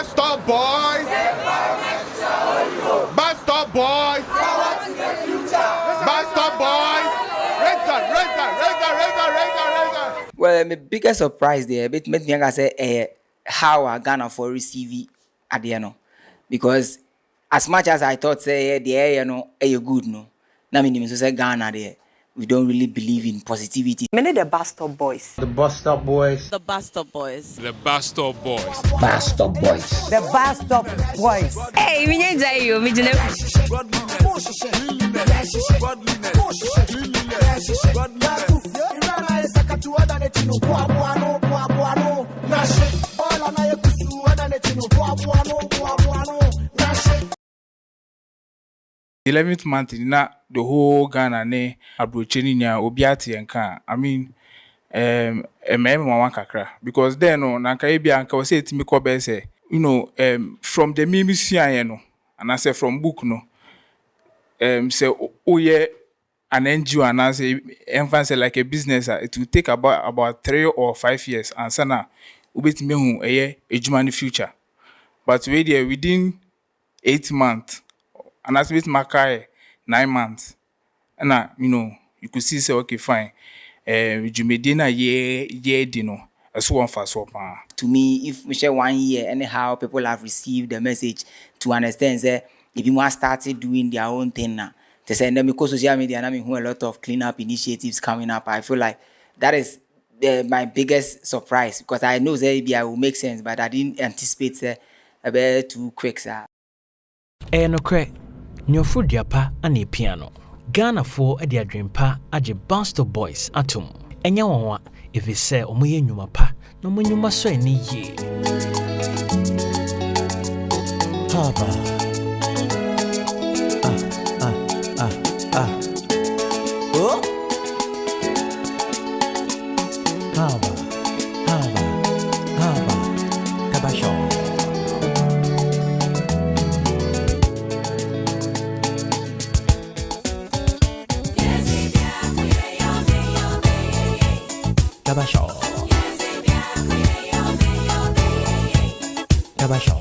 BuzStop Boys. BuzStop Boys. BuzStop Boys. Razor. Well, my biggest surprise there, but me say how Ghana for receive at the end, because as much as I thought say the area good no, now me say Ghana there. We don't really believe in positivity. Many the BuzStop Boys. The BuzStop Boys. The BuzStop Boys. The BuzStop Boys. BuzStop Boys. The BuzStop Boys. Hey, me enjoy you. Me jine. The 11th month na the whole Ghana ne abrocheni nya obiati enka. I mean kakra because then no na kai bia anka say timi ko be say from the mimisia no and I say from book no say oye an NGO and I say emphasis like a business it will take about 3 or 5 years and sana ubetimi hu ejuma future but we there within 8 months. And that's with Makai 9 months. And you could see say okay fine. Jumedina ye dino. As one for swap. To me, if we share 1 year, anyhow people have received the message to understand that if you want started doing their own thing now, they say because social media and I mean a lot of cleanup initiatives coming up. I feel like that is my biggest surprise because I know that it will make sense, but I didn't anticipate a bit too quick, sir. No crack. Nyofo diapa ane piano. Ghana for a dream pa aje BuzStop Boys atom. Enya wonwa if it say omoye nyuma pa no mo nyuma so eni ye. Haba. Oh. Haba. Kabasho. Kabasho.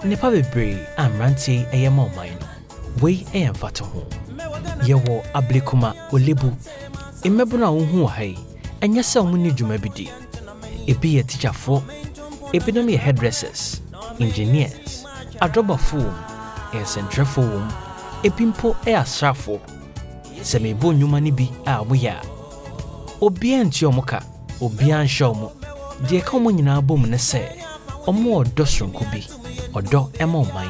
Nipa bebre amranti eyemo man we eyamfato ho yewo ablekuma olebu emmebu na wo hu hai enya se omuni dwuma bidi ebi ye teacherfo ebi no me hairdressers engineers adrobafo centrefo epimpo asrafo se mebo nyuma ni bi a moya obi anti omoka obi anhye omo de ka omo nyina bom ne se omo odo sonko bi odo ema oman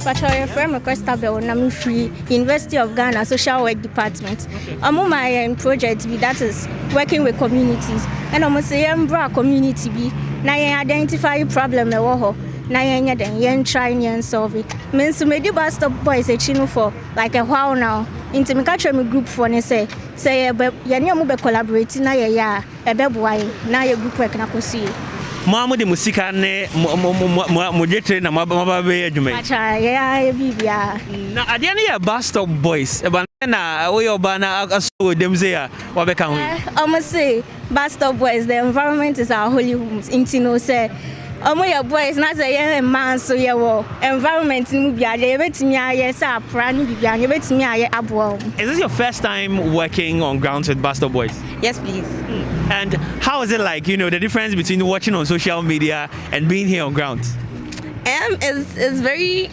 Patriots from across Tabel, I'm free University of Ghana Social Work Department. I'm on my project that is working with communities, and I'm say I'm community be. Now you identify problem the war. Now you try and solve it. Means me do BuzStop Boys a chino for like a while now. Into me catch me group for ne say you need to collaborate na ya e be boy na your group work na ko see. Mamu de musika ne mo jetre na maba be adwuma. Acha ya bibia. Na ade ne ya BuzStop Boys. E ba na we oba na aso dem say ya wa be kan we. Almost say BuzStop Boys, the environment is our holy homes. Into no say your boys not say man so your environment mu bia dey betimi aye say apra ni bibia dey betimi aye abo. Is this your first time working on grounds with BuzStop Boys? Yes, please. And how is it like, the difference between watching on social media and being here on ground? It's very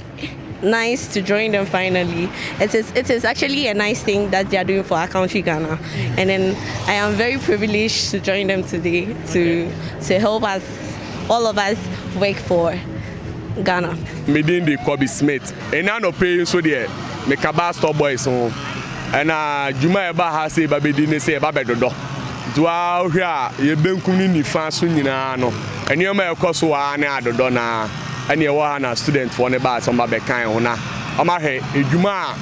nice to join them finally. It is actually a nice thing that they are doing for our country, Ghana. And then I am very privileged to join them today to help us, all of us, work for Ghana. Me the Kobe Smith. And I no pay so there. Me BuzStop Boys so. And Juma eba ha say ba be di say ba be dodo. Dua hwa ye benkum ni nifa so nyina no. Eni ma ekoso wa na adodo na. Eni e wa na student for ne ba so ba be kan ho na. Oma hwe edwuma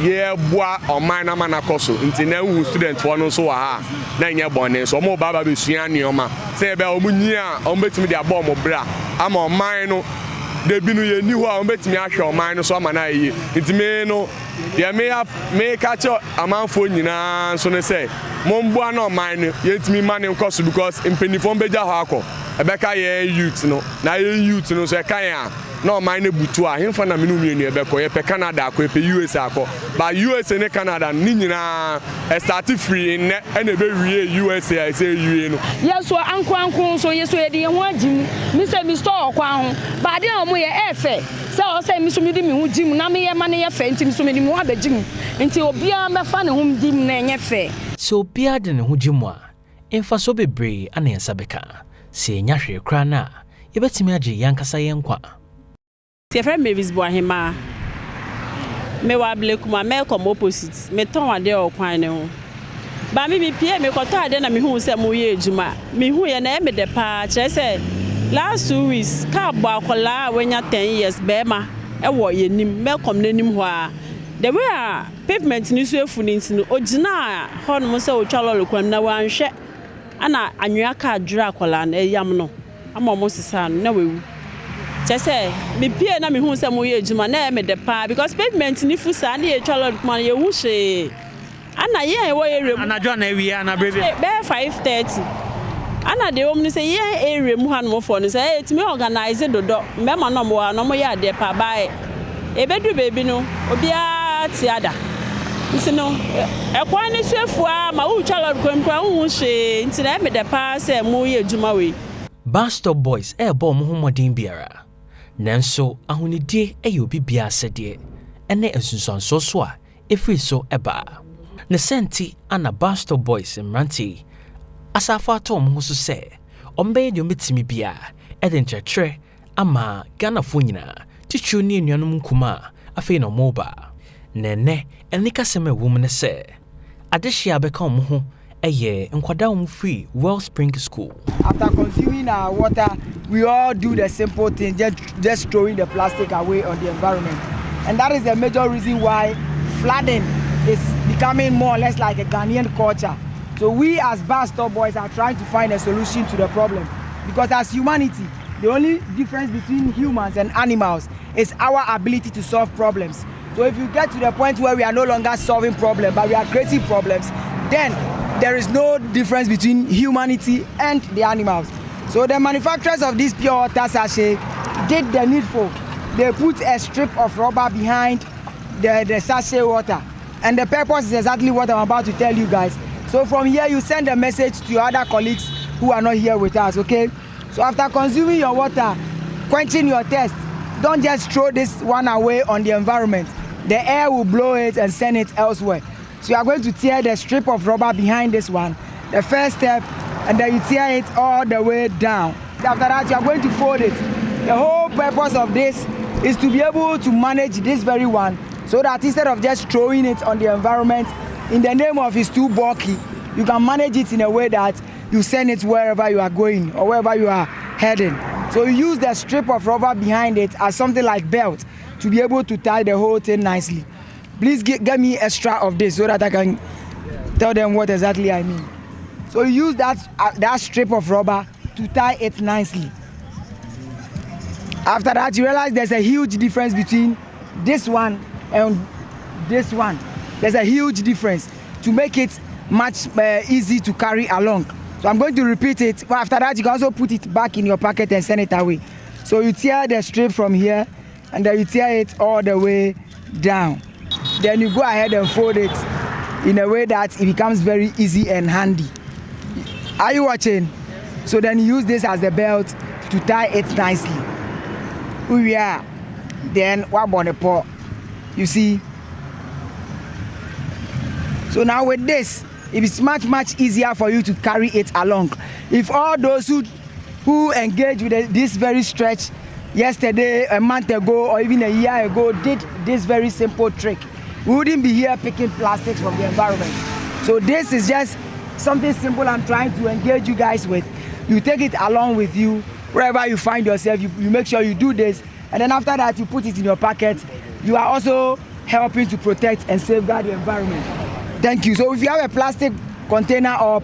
ye boa oman na mana koso. Nti na hu student for no so wa ha. Na nya bone so mo ba be sua nioma. Say be omunyi a ombetimi de abo mo bra. Ama oman no de bi no ye ni ho a on betimi ahwe oman no so ama na ye ntime no ye me catch amanfo nyina so ne say momboa na oman no ye ntimi mane nkoso because impenifo beja ho akọ ebeka ye youth no na ye youth no so e kan a no oman ne butu a hemfa na menu mienu ebeko ye pe Canada akọ pe US akọ ba USA ne Canada ni nyina start free ne e na be wie USA I say wie no yeso anko so yeso ye de ho agim mi say mi store kwa ho ba de omo ye efe say o say mi so mi di mi ho gim na me ye ma ne ye fe nti mi so mi di mi ho abagim nti obia me fa ne ho dim na enye fe so obia de ne ho gim a emfa so bebre ana ensa beka se nya hwe kra na ye betimi age yankasa ye nkwa ti friend Mavis Boahema me wa blekuma me come opposite me ton ade o kwan ne ho ba mi pie me koto ade na me hu se mo ye ejuma me hu ye na e me de pa kire se last 2 weeks ka bo akola wenya 10 years be ma e wo ye nim me come nanim ho a the way a pavement ni so efu ni ntino ogina ho no se o twalo lokwan na wan hwe ana anwea ka adwura akola na eyam no ama mo sisa no na wewu Chese me pie na me hu se mo ye ejuma na me de pa because pavement ni fusa na ye twalo lokwan ye hu hwe ana ye wo area mu anadwo na wi ana brebe be 5:30 ana de wo mu say ye area mu hanu for no say etimi organize dodo me ma no mo wa no mo ye ade pa bae ebedu bebi no obia tiada nsino ekwan ni sefua ma wo twalo kwamkwa hu hwe nti na me de pa say mo ye ejuma we BuzStop Boys bo mo homodin biara nanso ahonidie obi bia sede ene ensunsanso so a efri so eba ne senti ana BuzStop Boys mranti Safo atom ho so se ombe de ometimi bia edenchechre ama Ghana fo nyina tichu ni enuanum nkuma afi no moba nene enika seme wom ne se adehia beka om ho eye nkwada om free Wellspring School. After consuming our water, we all do the simple thing, just throwing the plastic away on the environment. And that is the major reason why flooding is becoming more or less like a Ghanaian culture. So we as BuzStop Boys are trying to find a solution to the problem. Because as humanity, the only difference between humans and animals is our ability to solve problems. So if you get to the point where we are no longer solving problems, but we are creating problems, then there is no difference between humanity and the animals. So the manufacturers of this pure water sachet did the needful. They put a strip of rubber behind the sachet water. And the purpose is exactly what I'm about to tell you guys. So from here, you send a message to your other colleagues who are not here with us, okay? So after consuming your water, quenching your thirst, don't just throw this one away on the environment. The air will blow it and send it elsewhere. So you are going to tear the strip of rubber behind this one, the first step, and then you tear it all the way down. After that, you are going to fold it. The whole purpose of this is to be able to manage this very one, so that instead of just throwing it on the environment, in the name of it's too bulky, you can manage it in a way that you send it wherever you are going or wherever you are heading. So you use the strip of rubber behind it as something like belt to be able to tie the whole thing nicely. Please get me extra of this so that I can tell them what exactly I mean. So you use that strip of rubber to tie it nicely. After that, you realize there's a huge difference between this one and this one. There's a huge difference to make it much easy to carry along. So I'm going to repeat it. Well, after that, you can also put it back in your pocket and send it away. So you tear the strip from here and then you tear it all the way down. Then you go ahead and fold it in a way that it becomes very easy and handy. Are you watching? So then you use this as the belt to tie it nicely. Here we are. Then what about the paw? You see? So now with this, it is much easier for you to carry it along. If all those who engage with this very stretch yesterday, a month ago, or even a year ago did this very simple trick, we wouldn't be here picking plastics from the environment. So this is just something simple I'm trying to engage you guys with. You take it along with you wherever you find yourself. You make sure you do this, and then after that you put it in your pocket. You are also helping to protect and safeguard the environment. Thank you. So if you have a plastic container or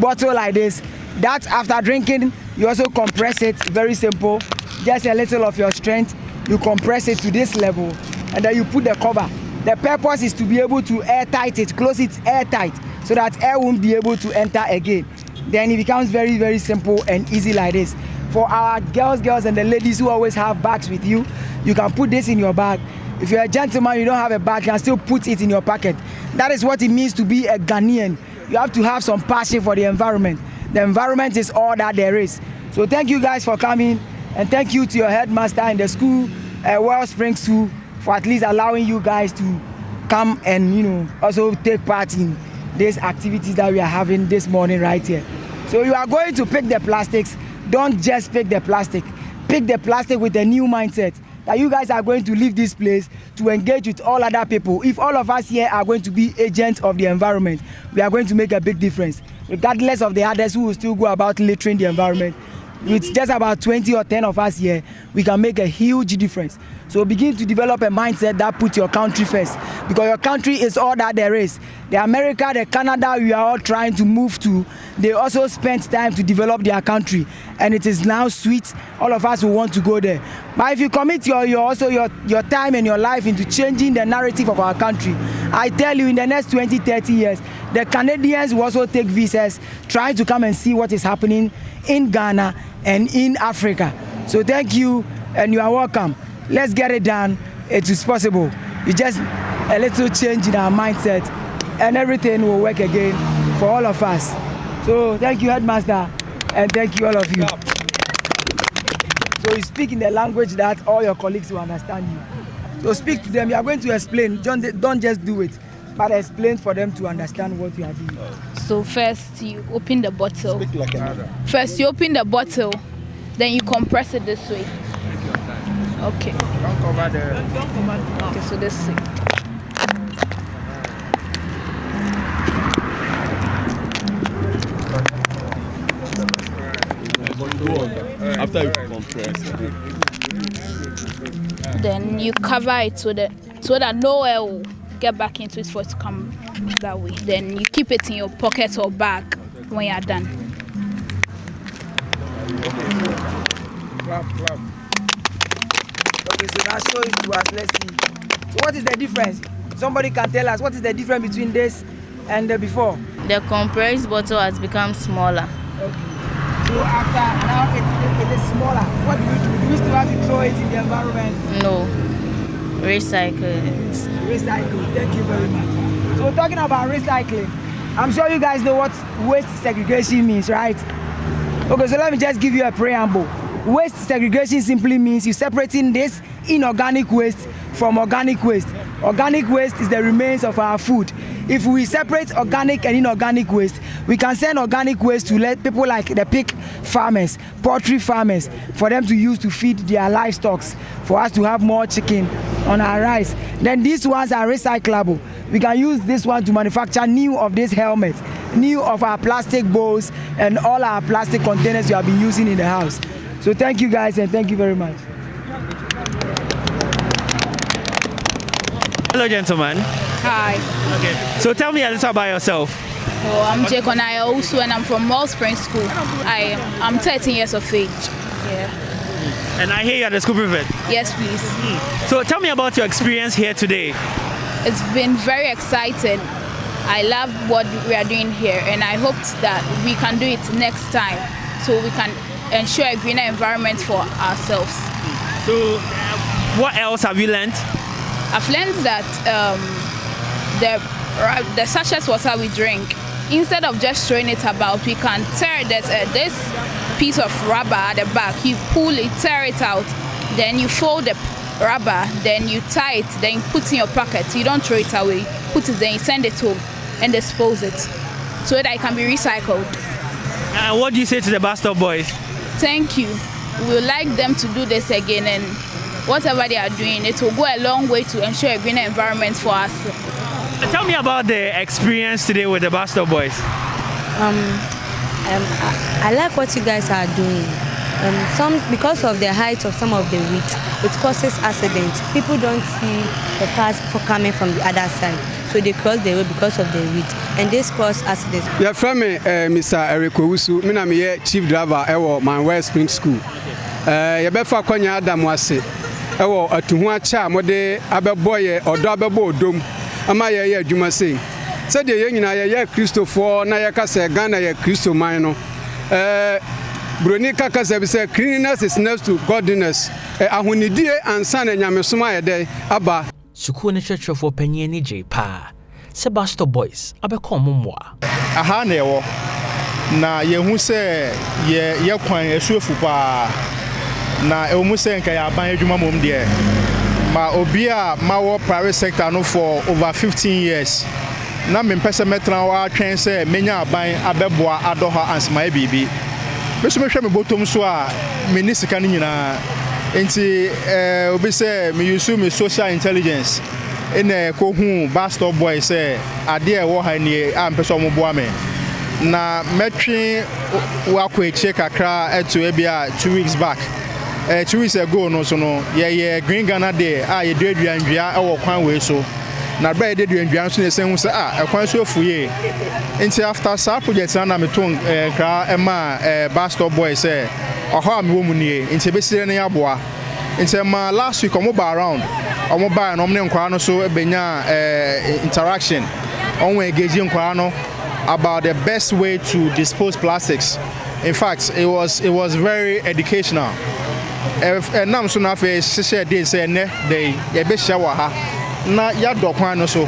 bottle like this, that after drinking you also compress it. Very simple. just a little of your strength, you compress it to this level, and then you put the cover. The purpose is to be able to airtight it, close it airtight, so that air won't be able to enter again. Then it becomes very, very simple and easy like this. For our girls and the ladies who always have bags with you, you can put this in your bag. If you're a gentleman, you don't have a bag, you can still put it in your pocket. That is what it means to be a Ghanaian. You have to have some passion for the environment. The environment is all that there is. So thank you guys for coming, and thank you to your headmaster in the school, Wellspring School, for at least allowing you guys to come and also take part in these activities that we are having this morning right here. So you are going to pick the plastics. Don't just pick the plastic. Pick the plastic with a new mindset that you guys are going to leave this place to engage with all other people. If all of us here are going to be agents of the environment, we are going to make a big difference. Regardless of the others who will still go about littering the environment, with just about 20 or 10 of us here, we can make a huge difference. So begin to develop a mindset that puts your country first, because your country is all that there is. The America, the Canada we are all trying to move to, they also spent time to develop their country, and it is now sweet. All of us will want to go there. But if you commit your time and your life into changing the narrative of our country, I tell you, in the next 20, 30 years, the Canadians will also take visas, trying to come and see what is happening in Ghana and in Africa. So thank you, and you are welcome. Let's get it done. It is possible. It's just a little change in our mindset, and everything will work again for all of us. So thank you, headmaster, and thank you, all of you. So you speak in the language that all your colleagues will understand you. So speak to them. You are going to explain. Don't just do it, but explain for them to understand what you are doing. So first you open the bottle. Speak like another. First you open the bottle, then you compress it this way. Okay. Don't cover the... Okay, so this way. After you compress, then you cover it so that no air will get back into it for it to come that way. Then you keep it in your pocket or bag when you are done. Clap. Okay, so now show it to us. Let's see. So what is the difference? Somebody can tell us what is the difference between this and the before? The compressed bottle has become smaller. Okay. So after now it is smaller. What do we do? Do we still have to throw it in the environment? No. Recycle it. Recycle. Thank you very much. So talking about recycling, I'm sure you guys know what waste segregation means, right? Okay, so let me just give you a preamble. Waste segregation simply means you're separating this inorganic waste from organic waste. Organic waste is the remains of our food. If we separate organic and inorganic waste, we can send organic waste to let people like the pig farmers, poultry farmers, for them to use to feed their livestock, for us to have more chicken on our rice. Then these ones are recyclable. We can use this one to manufacture new of this helmet, new of our plastic bowls, and all our plastic containers we have been using in the house. So thank you guys, and thank you very much. Hello, gentlemen. Hi. Okay. So tell me a little about yourself. Oh, I'm Nana-Yaw also, and I'm from Wellspring School. I'm 13 years of age. Yeah. And I hear you're the school prefect. Yes, please. So tell me about your experience here today. It's been very exciting. I love what we are doing here, and I hope that we can do it next time, so we can ensure a greener environment for ourselves. So what else have you learned? I've learned that the sachet water we drink, instead of just throwing it about, we can tear this piece of rubber at the back. You pull it, tear it out, then you fold the rubber, then you tie it, then you put it in your pocket. You don't throw it away. Put it, then you send it home and dispose it so that it can be recycled. What do you say to the BuzStop Boys? Thank you. We would like them to do this again, and whatever they are doing, it will go a long way to ensure a greener environment for us. Tell me about the experience today with the BuzStop Boys. I like what you guys are doing. Because of the height of some of the wheat, it causes accidents. People don't see the cars coming from the other side, so they cross the road because of the wheat, and this causes accidents. Yeah, from me, Mr. Eric Owusu, I'm chief driver at my Wellspring School. yɛbɛfa kwanya adam ase ɛwɔ atuhu acha mode abɛbɔ ɔdɔ abɛbɔ odom ama yɛyɛ adwuma sei sɛdeɛ yɛn nyinaa yɛyɛ kristofoɔ na yɛka sɛ Ghana yɛ kristo man no Broni kaka sɛ sɛ cleanliness is next to godliness ahonidie ansa na nyamesom ayɛdɛ aba sukuo ne hwɛhwɛfoɔ panyin ni gye pa sɛ BuzStop Boys abɛkɔ mo mmoa aha na ɛwɔ na yɛhu sɛ yɛ kwan asuafu paa na ɛwɔ sɛ nka yɛ aban adwuma mom deɛ ma obi a ma wɔ private sector no for over 15 years na mempɛ sɛ mɛtena wɔ atwɛn sɛ menya aban abɛboa adɔ hɔ ansemae biribi meso mehwɛ me bottom so a me ni sika no nyinaa enti obi sɛ me use me social intelligence ene ko hu BuzStop Boys sɛ ade a ɛwɔ ha nie a mpɛ sɛ ɔmo boa me na metwe wakɔ ekyie kakra eto ebia 2 weeks back 2 weeks ago no so no ye Green Ghana Day a ye duaduanwia ɛwɔ kwan wei so na bra ye duaduanwia so ne sɛ hu sɛ ɛkwan so afuye nti after sa project na meton kra ɛma BuzStop Boys sɛ ɔhɔ a me wɔ mu nie nti besire ne yaboa nti ma last week ɔmo ba around ɔmo ba na ɔmo ne nkwa no so benya interaction ɔmo engage nkwa no about the best way to dispose plastics. In fact, it was very educational. Nam so na fe share dey say ne dey ye be share wa ha na ya dokwan no so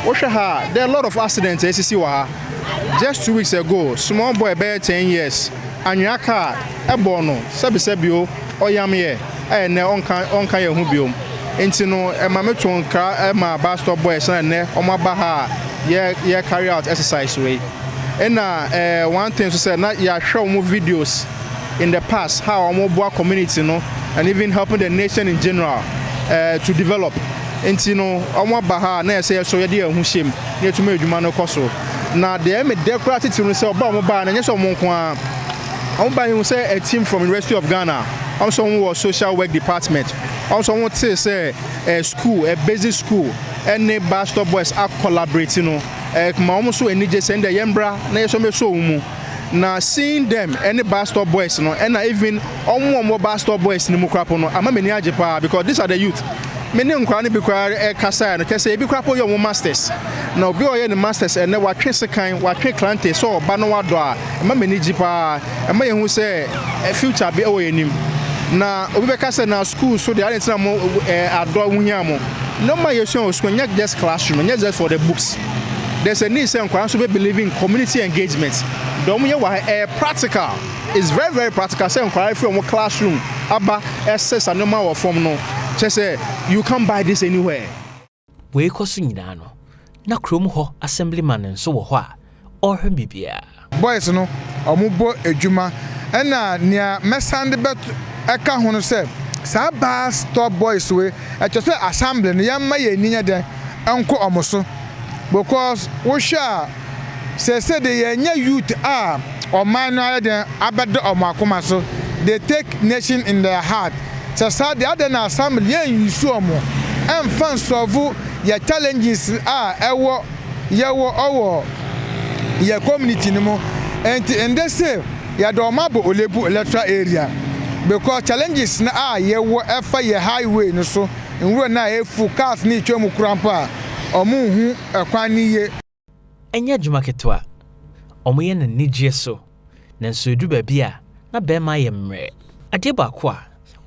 wo hwe ha there are a lot of accidents esisi wa ha just 2 weeks ago small boy be 10 years anwa car ebo no sebisebio oyam ye ne onka ye hu biom enti no ma meton kra ma BuzStop Boys na ne omaba ha ye carry out exercise way and one thing to say na ya show more videos in the past how our mobile community and even helping the nation in general to develop enti no omaba ha na say so ye dey hu shem na tuma adwuma no koso na dey me decorate to say oba mobile na nyeso mo nko a omba hu say a team from University of Ghana also was social work department also want to say a school a basic school any BuzStop Boys are collaborating ma almost so any just send the yembra na yeso me so mu na seeing them any BuzStop Boys no and even more BuzStop Boys ni mu krapo no ama meni age pa because these are the youth many nkwa ne bi kwa kasa no kese e bi krapo yo mo masters na obi oye ne masters and wa twe sekan wa twe klante so ba no wado a ama meni age pa ama ye hu say future be o yenim na obi be kasa na school so they are na mo ado hu hia mo no ma yeso school not just classroom not just for the books. There's a need to believe in community engagement. Practical. It's very, very practical. Say from a classroom, aba access a normal form no. Just say you can't buy this anywhere. We kosu nyina no. Na krom ho assemblyman nso wo ho a ohwe bibia. Boys no omubo edwuma na nia mesande bet eka ho no say sa BuzStop Boys we say assembly no yamma ye ninya den enko omoso. Because we share say the young youth are or minor than abad or makoma so they take nation in their heart. So the other assembly you so more and fans solve your challenges are our your community no more and they say ya do mabo olebu electoral area because challenges na are your efa your highway no so and we na e full cars ni twemu krampa omuhu ekwaniye enya dwuma ketwa omoye na nigye so nanso edu ba bia na be ma ye mre ade ba ko a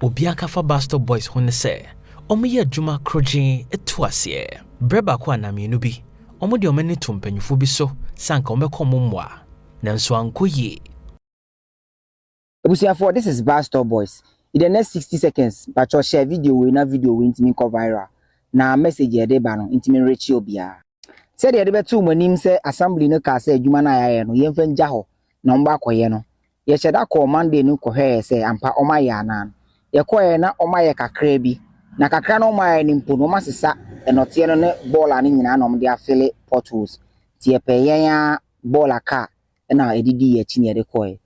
obi aka fa BuzStop Boys ho ne se omoye dwuma krogin etu ase bre ba ko na mienu bi omode omani tumpanyufo bi so sanka omekọ momwa nanso ankoye Ebusiafo, this is BuzStop Boys. In the next 60 seconds, but your share video we intimi go viral. Na message ye de ba no intimi reach obia. Said ye de betu manim say assembly no ka say adwuma na ya no yemfa nja ho na omba akoye no. Ye cheda call Monday no ko hwe say ampa omaye anan. Ye koye na omaye kakra bi. Na kakra no omaye ni mpo no masesa enote no ne ball ani nyina na omde afele potholes. Tie pe yen ball aka na edidi ye chi ne de koye.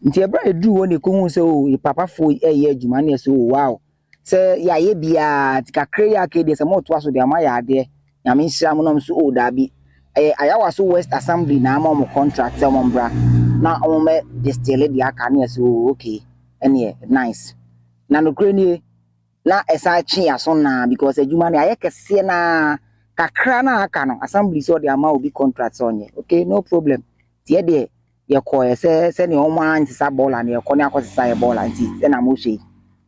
Nti ebra edu woni ko hu say o papa fo ye adwuma na say o wow. Say ya ye bia tikakre ya ke de say mo to aso de ama ya de nyame nhira mo nom so o da bi ayawa so West Assembly na ama mo contract say mo mbra na o me distill de aka na say okay ene nice na no kreni na esa chi aso na because adwuma na ayekese na kakra na aka no assembly so de ama obi contract onye okay no problem tie de ye koye se ne omo antisa ball na ye kone akosisa ye ball anti se na mo hwe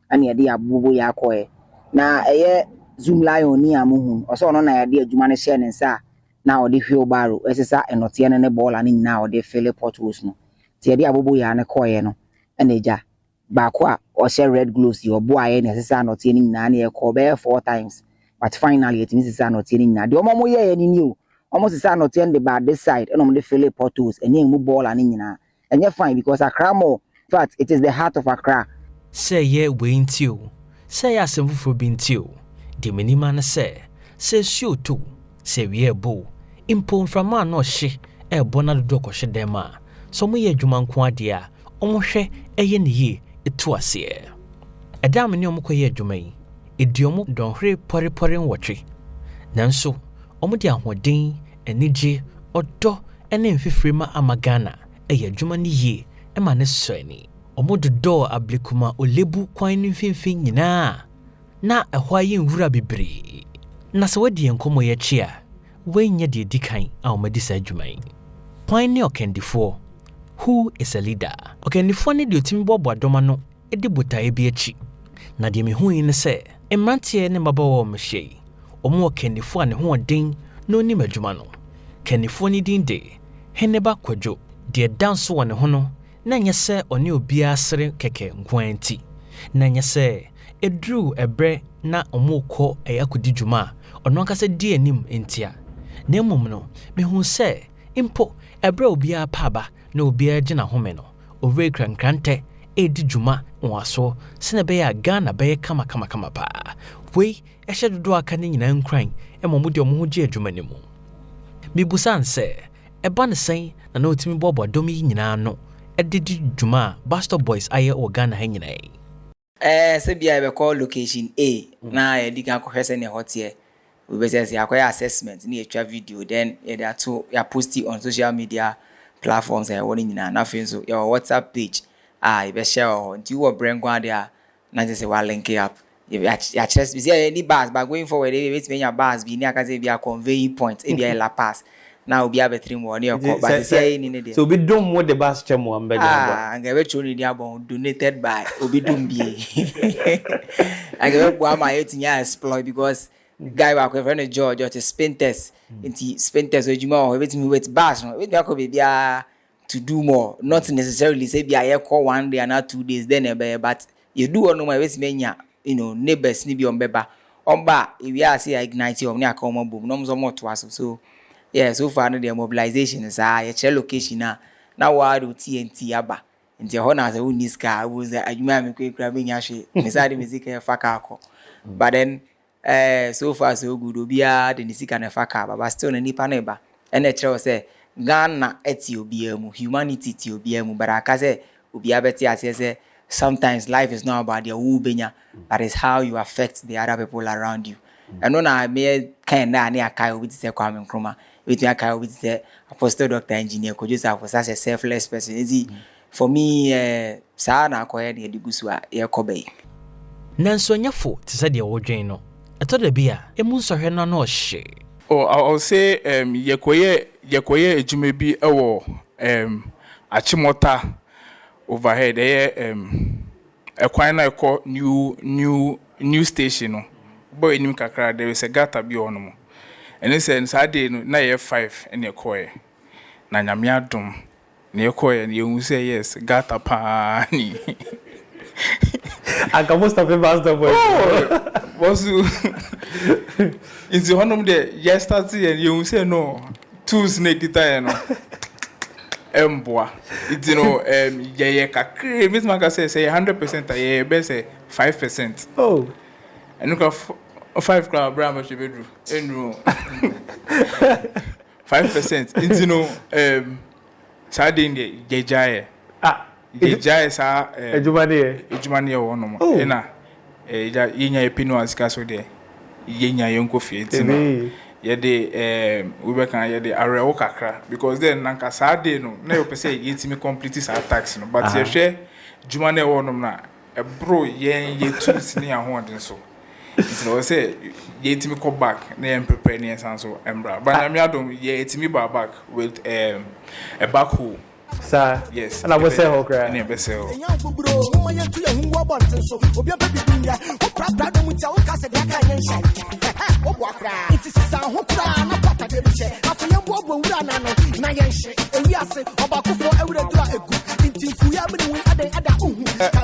ana ye de abubu ya koye na eye zoom lion ni amuhu oso no na ye de adwuma ne hye ne nsa na odi hwe obaro esesa enote ne ball na nyina odi fill potholes no tie de abubu ya ne koye no ana eja baako a o red gloves your boy na esesa enote ni nyina na ye ko be 4 times but finally it means say enote ni nyina de omo ye ni o almost is not end the bad this side and the Philip portals and you ball and in and you're fine because Accra more fact it is the heart of Accra. Say ye win too. Say a simple for being too. The minimum say show too. Say we bo. Impon from man no she e bonado doko she dema. So me ye juman kwadia. Omo she e ye ni ye etu ase. Edam ni omo ye jumai. Idiomo don hre pore nwotwe. Nanso omo di ahoden enije odo ene mfifrima amagana eye adwuma ne yie ema ne soani omo dodo ablikuma olebu kwan ne mfimfin nyina na ehwa ye nwura bebre na se wadi enkomo ye chia wenye de dikan a omadi sa adwuma yi kwan ne okendifo who is a leader okendifo ne de otimi bobo adoma no edi botae bi achi na de mehu yi ne se emrantie ne mabawo mhye omo okendifo ane ho odin no ni madwuma no kenifo ni din de heneba kwadwo de danso wone ho no na nyese one obia sere keke nkwanti na nyese edru ebre na omokọ ayakodi dwuma ono nkasa di anim entia na mmom no mehu se impo ebre obia paba na obia gina home no ove krankrante edi dwuma nwaso sene be ya Ghana be kama pa we ehye dodo aka ne nyina nkran emom de omo ho gi adwuma ne mu mibusan se eba ne sen na otimi bobo dom yi nyina no edidi dwuma BuzStop Boys aye o Ghana ha nyina yi se bia be call location A na e diga ko hwese ne hotie we be say akoya assessment ni etwa video then e da to ya post it on social media platforms e woni nyina na fe so your WhatsApp page e be share nti wo brengwa dia na just say wa link up ya chest be say any bus but going forward e wait me your bus bi ni aka say bi a convey point e bi la pass na obi abetri mo ne ko but say ni ne dey so obi dom mo the bus chemo ambe dia anga we choni dia bon donated by obi dom bi anga we gwa ma etinya exploit because guy wa ko friend George to spin test inti spin test ojuma o wait me wait bus no wait me ko be bia to do more not necessarily say bia ye call 1 day and 2 days then but you do on my wait me nya neighbors ni bi ombeba omba we are say ignite on na come boom no so more to us so yeah so far no the mobilization is a che location na wa do TNT aba nti ho na say uni ska was adwuma me kwekura be nya hwe me say the music e faka akọ but then so far so good obia the nisika na faka but still na nipa na eba ene kire say Ghana Ethiopia mu humanity Ethiopia mu but aka say obia beti ase say sometimes life is not about the ubenya but it's how you affect the other people around you and no na me kind na ne akai obi say kwame nkruma with me akai obi say apostle doctor engineer ko just for such a selfless person is for me sa na akoye de digusu a ye kobe nanso nyafo tse de wodwen no eto da bia emu nsohwe na no hye oh I'll say yekoye ejuma bi ewo achimota overhead ekwan na eko new station no boy enim kakra there is a gata bi ono mo ene se Saturday no na ye 5 ene ekoye na nyame adom na ekoye na ye say yes gata pa ni aka most of the BuzStop Boys was is honom de yesterday and you say no two snake guitar no emboa it's ye kakre miss maka say 100% ye be say 5%. Oh and look 5 crowd brand she bedroom enro 5% it's Saturday ye jaye Ejai sa ejumane wono mo ena yenya epinu asika so de yenya yonko fie tino ye de we be kan ye de arewo kakra because then nanka Saturday no na yo pese yetimi complete sa tax no but ye hwe jumane wono na bro ye tools ni ahon so so say ye timi come back na em prepare ni san so embra but na me adom ye timi back with a backhoe. Sir, yes, and I will say how cry. Any be say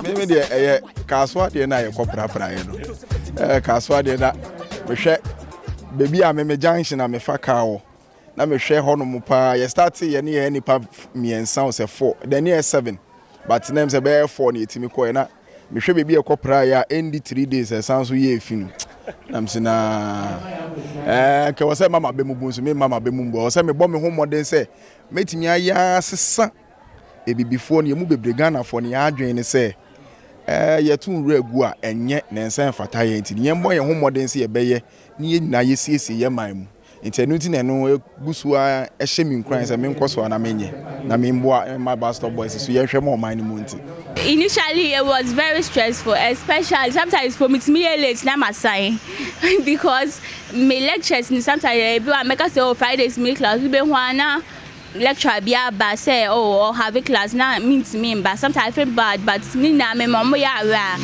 maybe the kaswa de na ye kopra pra ye no kaswa de na me hwe baby a me junction na me fa kawo na me hwe ho no mo pa ye start ye ne ye nipa miensa o se 4 then ye 7 but name se be 4 na etimi ko na me hwe baby e kopra ya end 3 days e san so ye efin nam se na ke wo se mama be mu bunso me mama be mu bo se me bo me ho modern se metimi aya sesa before ni mu bebre Ghana for ni adwen ni se ye tun regu a enye na nsan fata ye nti ye mbɔ ye ho modern se ye beye ni ye nyina ye siesie ye man mu nti enu ti na no gusu a ehye mi nkran se me nkoso na menye na me mbɔ my BuzStop Boys so ye hwɛ mo man mu nti. Initially it was very stressful, especially sometimes for me to be late na my sign because my lectures sometimes I make us say Fridays me class we be wana lecture bia ba say or have a class now means me but sometimes I feel bad but me na me mama ya ra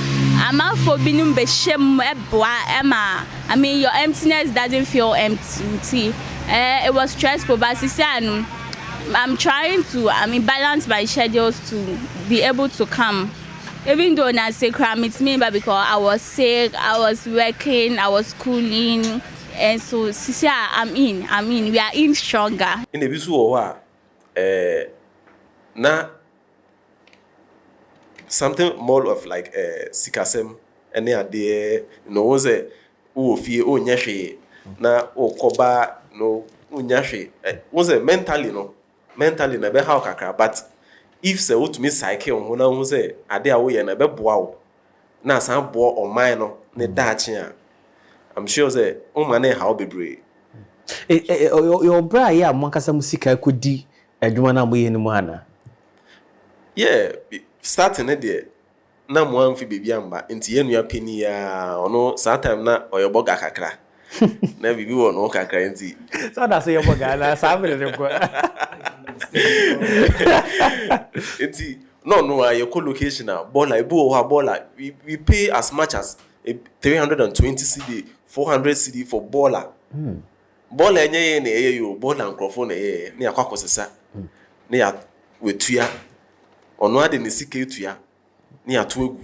ama for binum be shem emma I mean your emptiness doesn't feel empty. It was stressful but I'm trying to balance my schedules to be able to come even though na say cram it's me but because I was sick, I was working, I was schooling. And so, Sisia, I'm in. We are in stronger. In the bisu na something more of like sikasem any idea, you know, was a fie o nyahwe na o koba no unyahwe was a mentally na be how kakra but if say o to me cycle ho na ho say ade a wo ye na be boa wo na san boa o man no ne daache a I'm sure say man how be brave. Your bra ya mwankasa musika kodi adwuma na moye ni mu ana. Yeah, starting there na mo amfi bebi amba nti ye nua peni ya ono sometime na oyoboga kakra. Na bibi wo no kakra nti. So that say yoboga na sabe ne ko. Nti no your co-location na bola ibu o bola we pay as much as 320 CD 400 CD for baller. Baller enye na eyo baller nkrofo na ye na yakwa kosesa. Na ya wetua. Ono ade ne sika etua. Na ya to egu.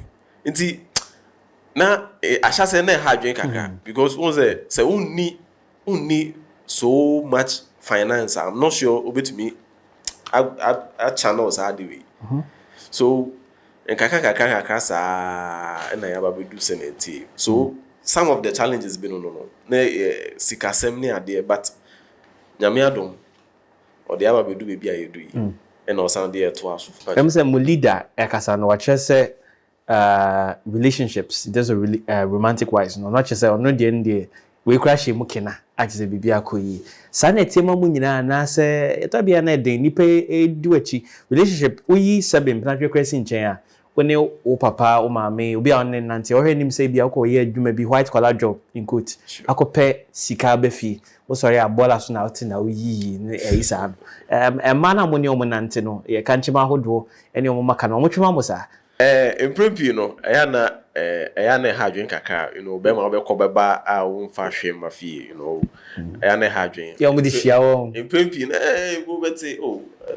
Nti na asha se na ha dwen kakra because won say unni so much finance. I'm not sure obetumi a channels are the way. So en kakra sa na ya ba bedu seneti. So some of the challenges been no na sikasem ni ade but nyame adom o de aba bedu bebia yedu yi and o sound there to aso. Em say mo leader e kasa no wa say relationships there's a really romantic wise no not just say no de ndie we crash mu kena agise bibia koyi sa na tema mu nyina na say eto bia na den nipa edu achi relationship uyi sabem na twa kwesi nchen a when o papa o mama obi a on nante o hwenim say bia ko ye adwuma bi white collar job in quote akopɛ sika ba fi o sorry abola so na oti na uyi isa mana mo ne o nante no ye kanchima hodo ene o maka no mo twema mo sa imprempio no eya na ha dwen kakra you know be ma be ko beba a wo mfa hwe ma fie you know eya na ha dwen ya mo di hia wo imprempio na go beti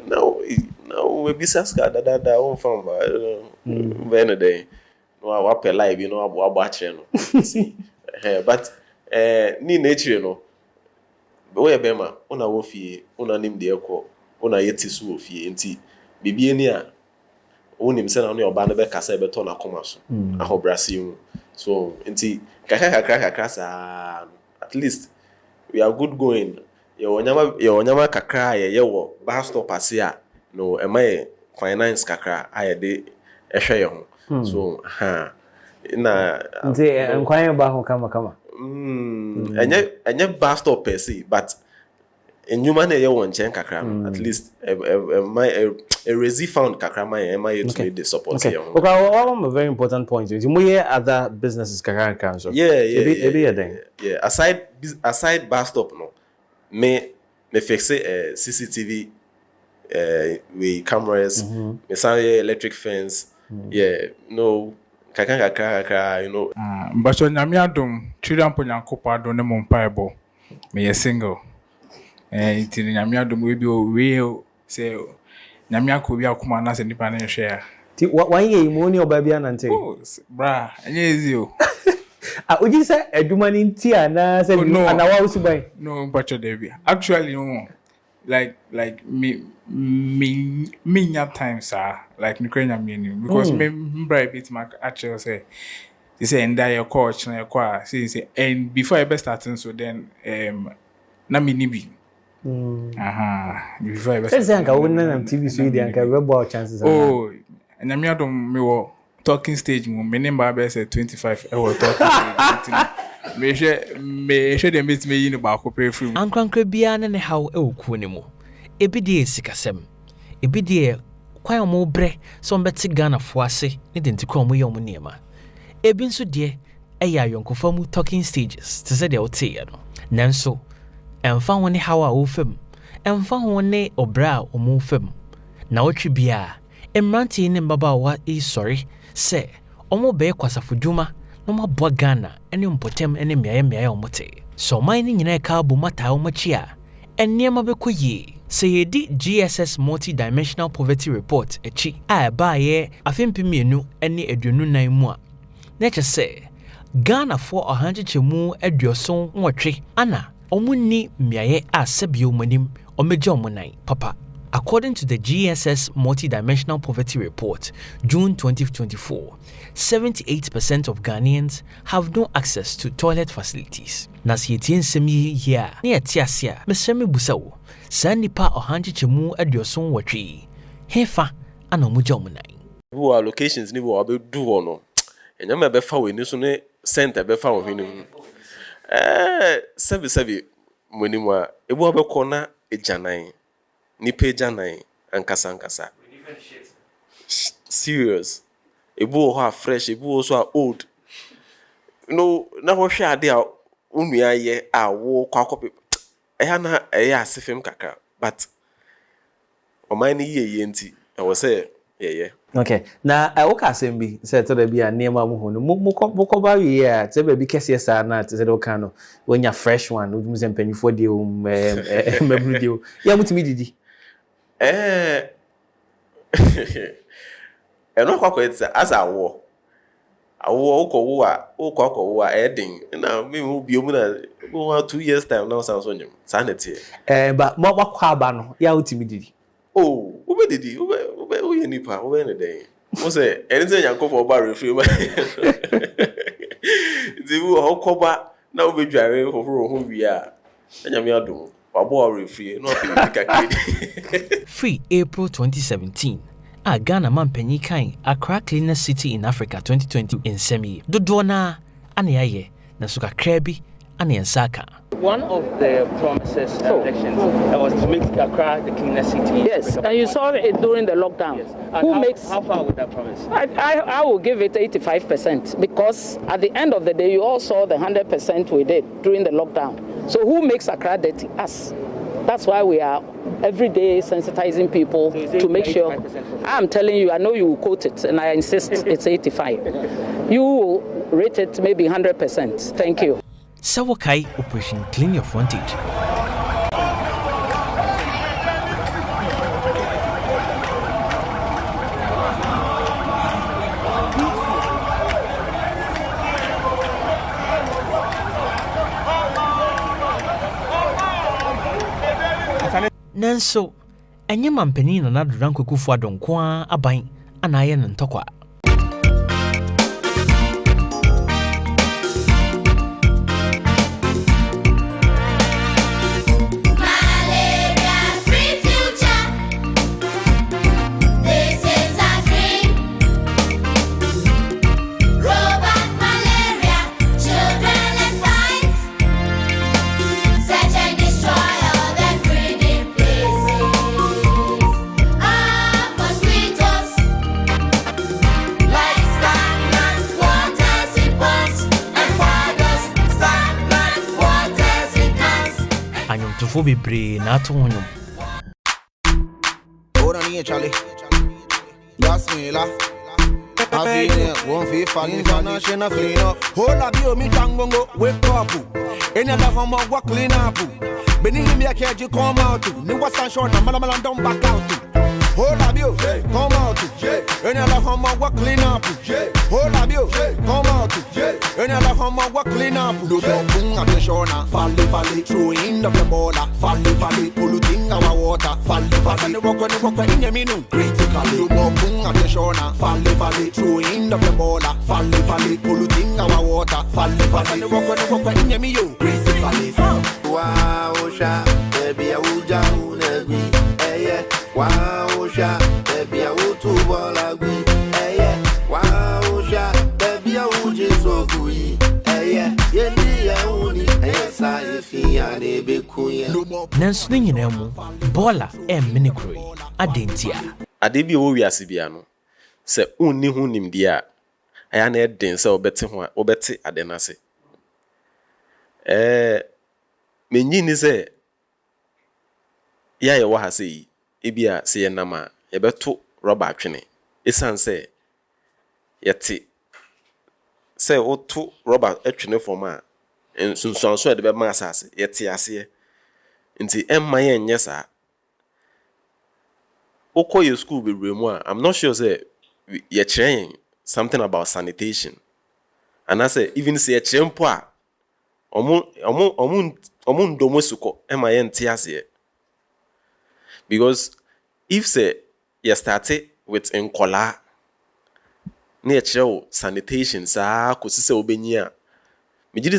now we business ka da wo mfa ba be no dey no wa pe live you know abo akire no but ni nature no we be ma una wo fie una nim de ekọ una yetisu wo fie nti bibie ni a onim se na no oba na be kasa be to na koma so ahobrasim so nti kakra sa at least we are good going ye onyama kakra ye wo BuzStop asia no ema finance kakra ayede ehwe ye ho so na nti enkwan ba ho kama enye BuzStop per se but in human area one chain kakra at least a resi found kakra my to make the support here. Okay, one very important point is you other businesses kakra council. Yeah. Aside BuzStop no, me fix CCTV with cameras, me sound electric fence. Yeah, no. Kakra, you know. But so nyamiadum children ponyankopa do ne mompaebo. Me a single. Iti nyamiadum we be say nyamiako bi akoma na se nipa na share. Ti one year mo ni oba bia nante. Oh, bra, anya easy o. Oji say eduma ni nti ana say anawa usubai. No, but David. Actually, no. Like me nya time sir like Ukraine because me bribe it my actually say they say and your coach na your say and before I best starting so then na me nibi before I best say anka wonna na TV so dey anka we bo chances oh and me adom me wo talking stage mo me number be say 25 I was talking stage me share dem meet me yin ba ko pay free ankrankra bia na ne haw e okuo ne mu ebi de sikasem ebi de kwan mo bre so mbeti Ghana fo ase ne de ntikwa mo yom niema ebi nso de eya yonkofa mu talking stages te se de ote ya no nanso emfa woni haw a wo fam emfa woni obra o mo fam na wotwe bia emranti ne mbaba wa e sorry se omo be kwasafo dwuma no mabwa Ghana ene mpotem ene miaye omote so man ni nyina ka bu mata omachi a eniema be koyi se yedi GSS multi-dimensional poverty report echi a ba ye afempimienu ene aduonu nan mu a na che se Ghana for 100 chemu aduoson nwotwe ana omunni miaye a sebio manim omeje omunan papa. According to the GSS Multi-Dimensional Poverty Report, June 2024, 78% of Ghanaians have no access to toilet facilities. Nasietin semi here, near Tiasia, Mesemi Busao, Sandipa or Hanchichemu Adioson Watri, Hefa, and Omujomunai. Who are locations ni wo do ono. Enya me be fa we ni so ne center be fa wo hwenu. Sebi monimwa ebu obekọ na ejanan. Ni peja nai ankasa serious ebu ho fresh ebu so old no na ho hwe ade a unua ye a wo kwakope na asefem kaka but o man ni ye nti I was say yeah okay na I woka asem say to da bia niema mu ho no mo ba wi ya te ba bi kese sa na te say do kan no wonya fresh one wo mu se mpanyifo de mabru de ya mutimi didi eno kwakọ etse as awo ukọ edin na me mu biom na 2 years time now sound so nyem sanity ba mo kwakọ aba no ya utimi didi oh ube didi ube nipa ube ne den mo say anything yankofo ba refree ma dibu okoba na ube dware foforo ho wi a anyame adom Free April 2017. Ghana man penny kind Accra cleanest city in Africa 2020 in Semi. Dodona aniaye na suka krebi aniensaka. One of the promises and elections was to make Accra the cleanest city. Yes, and you saw it during the lockdown. Yes. How far would that promise? I will give it 85% because at the end of the day, you all saw the 100% we did during the lockdown. So who makes Accra dirty? Us. That's why we are every day sensitizing people to make sure. I'm telling you, I know you will quote it, and I insist it's 85. You will rate it maybe 100%. Thank you. Sawakai Operation Clean Your Frontage. Nanso, enye mampani na nadodan kwekufu adonkwa aban anaye ntokwa. nnwontofo bebree na ato ho nnwom. Hold on here, Charlie. That's me, la. I feel it, won't feel funny, international clean up. Hold up, you, me tango, wake up. Any other home, work clean up. Beneath me, I can't you come out. New was short, and Malaman don't back out. Hold up, you, come out. Any other home, work clean up. Hold up, you, come out. Any other home, work clean up. Do boom at the shona, fall, throw in the baller, fall, polluting our water, fall, and the rock in your menu. Critically, do boom at the shona, fall, throw in the baller, fall, polluting our water, fall, and the rock in your menu. Critically, wow, sha, baby, I will down agree, eh, wow, sha, baby, I will to ball agree, eh, wow, sha, baby, I will just so agree, eh, yeah, only, eh, say, fia, ne be queen. Nanso ne nyina mu bola mini kuro adentia ade bi wo wiase bia no se unni hu nimdi a aya na eden se obete ho a obete ade na se menyi ni se ya ye wa ha se yi ebia se ye nama ye beto rubber atwene esan se yete se oto rubber atwene form a ensunsuanso de be ma asase yete ase nti emma ye nyesa oko your school be remua. I'm not sure say you're training something about sanitation. And I say even say a chempo a omun domosuko MINTS. Because if say you started with enkola near cheo sanitation sa kosi se obenya. Me gidi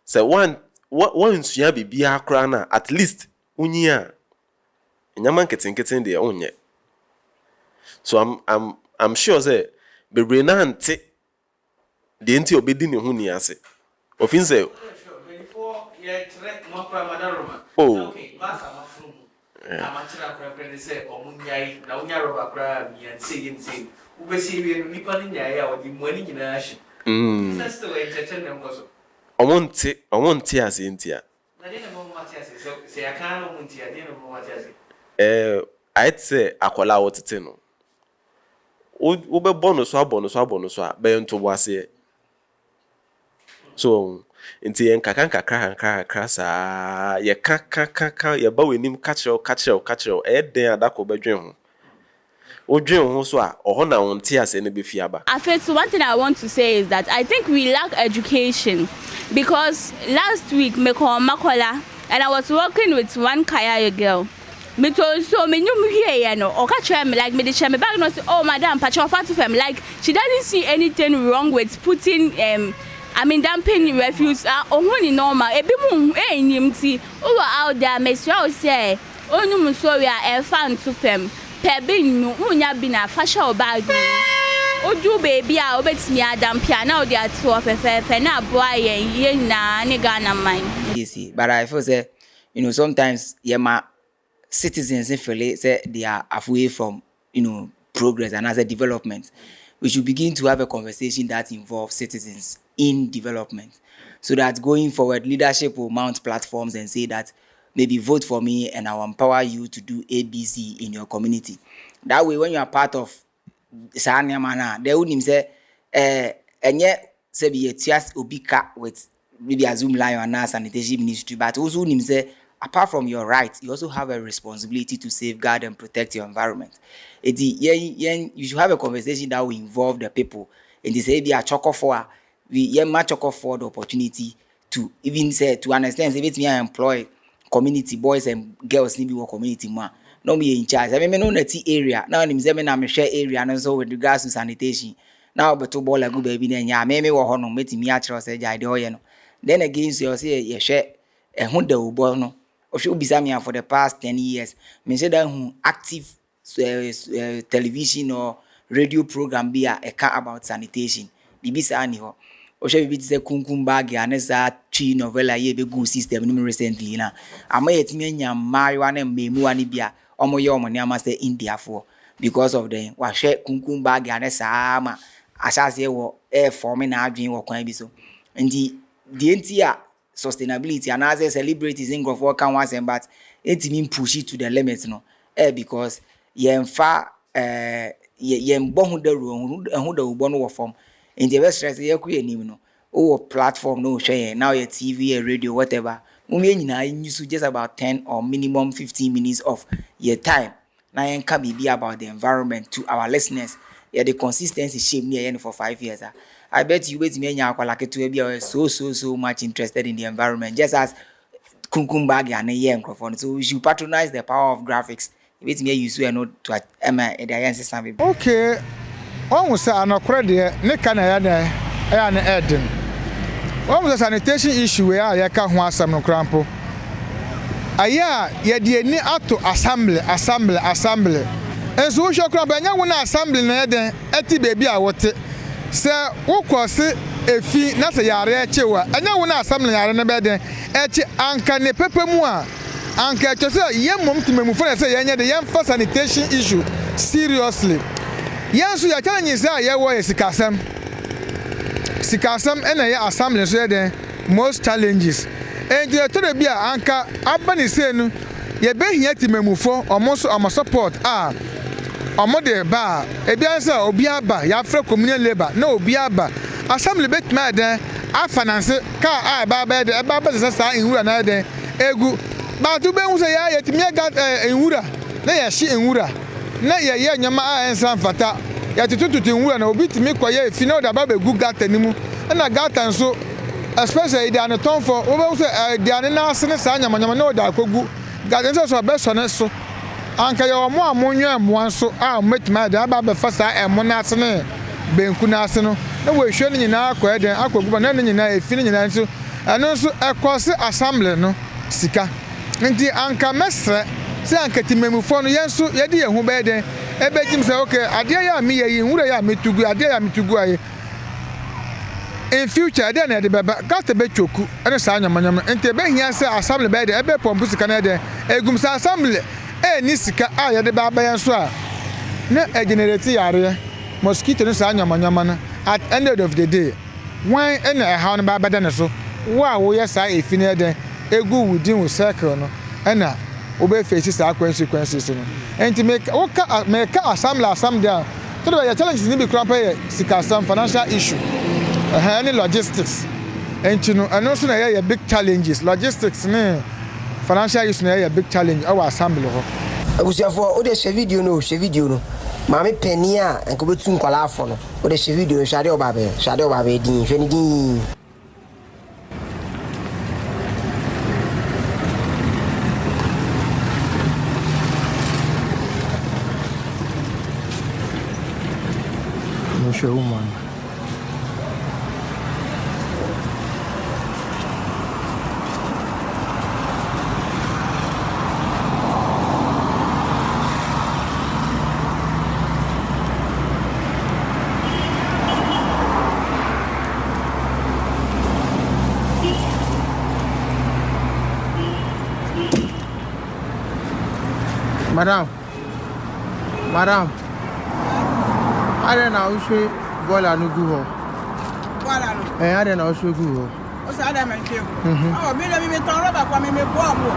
say one suya bibia kra na at least unyia nyaman keten de onye. So I'm sure say bebre na ante de enti obedi ne hu ni ase. Ofin say before ye tre no kwa madaroma. Okay, basa mafrum. Amachira kwa kwende say omunyai na unya roba kwa mi an say yin ubesi bi nipa ni nyai a odi mwani nyina ahye. That's the way entertain them gozo. Omonte ase entia. Na de na mo mate ase so say aka no muntia de na mo mate ase. I'd say akola wotete no. Ube bonus a be nto wase. So nti en kakra sa ye kaka ye ba wenim kachel den adako bedwen ho. Odwen ho so a oho na wonte ase ne be fiaba. So one thing I want to say is that I think we lack education because last week me call Makola and I was working with one Kaya girl. Me told so me knew here no or catch me like me the share me back no say oh madam patrol fat fam like she doesn't see anything wrong with putting dumping refuse ohun normal e bi mu enyim ti o out there me say onum so we are fan to fam pe bi nu unya bi na fashion bag oju baby a obetimi adam pia na o dey ato ofefe na boy yen na ne Ghana man. But I feel say sometimes citizens feel say they are away from progress and as a development. We should begin to have a conversation that involves citizens in development, so that going forward leadership will mount platforms and say that maybe vote for me and I will empower you to do ABC in your community. That way when you are part of Sanyamana, they wouldn't say and yet say be a tias ubika with maybe a Zoom line or sanitation ministry, but also say apart from your rights, you also have a responsibility to safeguard and protect your environment. You should have a conversation that will involve the people. And they say, be a choco for the opportunity to even say, to understand, if it's me, I employ community boys and girls, need community man. No me in charge. I mean, no area. Now, I'm share area, and also with regards to sanitation. Now, but to ball a good baby, then yeah, maybe we're on meeting me actually say, then again, so you say, you share a hundred ubono. Or should be something for the past 10 years. Me say that active television or radio program be a about sanitation. Bibi sa ani ho. O should be say kunkum bag ya na sa tree novella ye be good system ni recently na. Ama yetimi nya marijuana memu ani bia. Omo ye omo ni ama say India for because of the wa share kunkum bag ya na sa ma asase wo forming na adwin wo kwan bi so. Ndi di enti a sustainability and as a celebrities in Grove can once but it mean push it to the limits no because yemfa yembo hu the room hu the ubon form in the best stress ye ku enim no o platform no share now your TV a radio whatever we use just about 10 or minimum 15 minutes of your time now you can be about the environment to our listeners. Yeah, the consistency shape near for 5 years. I bet you wait me like to be so much interested in the environment, just as Kunkumbagi and a young microphone. So we should patronize the power of graphics. Wait me use you know to the okay. Almost an credit, Nick and Eden. Almost a sanitation issue where I can't want some no crampo. Aya, ye ni ato assembly. And so show crab anya wona assembly na den eti baby a wote se wo kwose efi na se yare echewa anya wona assembly yare na be den echi anka ne pepemu a anka chose ye mom timemu for say ye nya de ye for sanitation issue seriously yenso ya challenge say ye wo sikasam ena ye assembly so den most challenges and the to be anka abani say no ye be hia timemu for omo support Omode ba ebiansa obi aba ya fra communal labor na obi aba assembly bet ma den a finance ka ba sa enwura na den egu ba tu be hu se ya yetimi ga enwura na ya hye enwura na ye nyama a ensan fata ya tututu enwura na obi timi koye efi na oda ba be gu gata nimu na gata nso especially the anaton for we hu se the anana asene sa nyama na oda akogu gata nso so be so na so anka yo mo amonwa mo anso a metima da ba be fasa emo na asene benku na aseno na we hwe nyina akọ eden akọgu na nyina efi nyina nso eno nso ekose assembly no sika nti anka mesre se anka timemufo no yenso ye de yehu be eden ebegim se okay ade ya me ye nwura ya metugu ade ya metugu aye in future ade na de beba gata be choku ene sa nyamanyam nti be hia se assembly be eden ebe pompu sika na eden egum se assembly ni sika a ye de ba ba yanso a na e generate yare mosquito no sa nyamanyama na at end of the day when ena e ha no ba ba da so wo ye sa efi na eden egu within we circle no ena obe face sa consequences no enti make assembly there so the challenge ni be cramp sika some financial issue any logistics enti no and also na ye big challenges logistics ne financial issue na a big challenge our assembly ho abusiafo o de share video no mama penia enko betu nkwala afo no o de share video shade obabe din hwe ni din no show man Madam, I don't know show bola no go ho. Bola no. I don't know show go ho. O sa da man ke. Oh, me ton roba kwa me bo amu.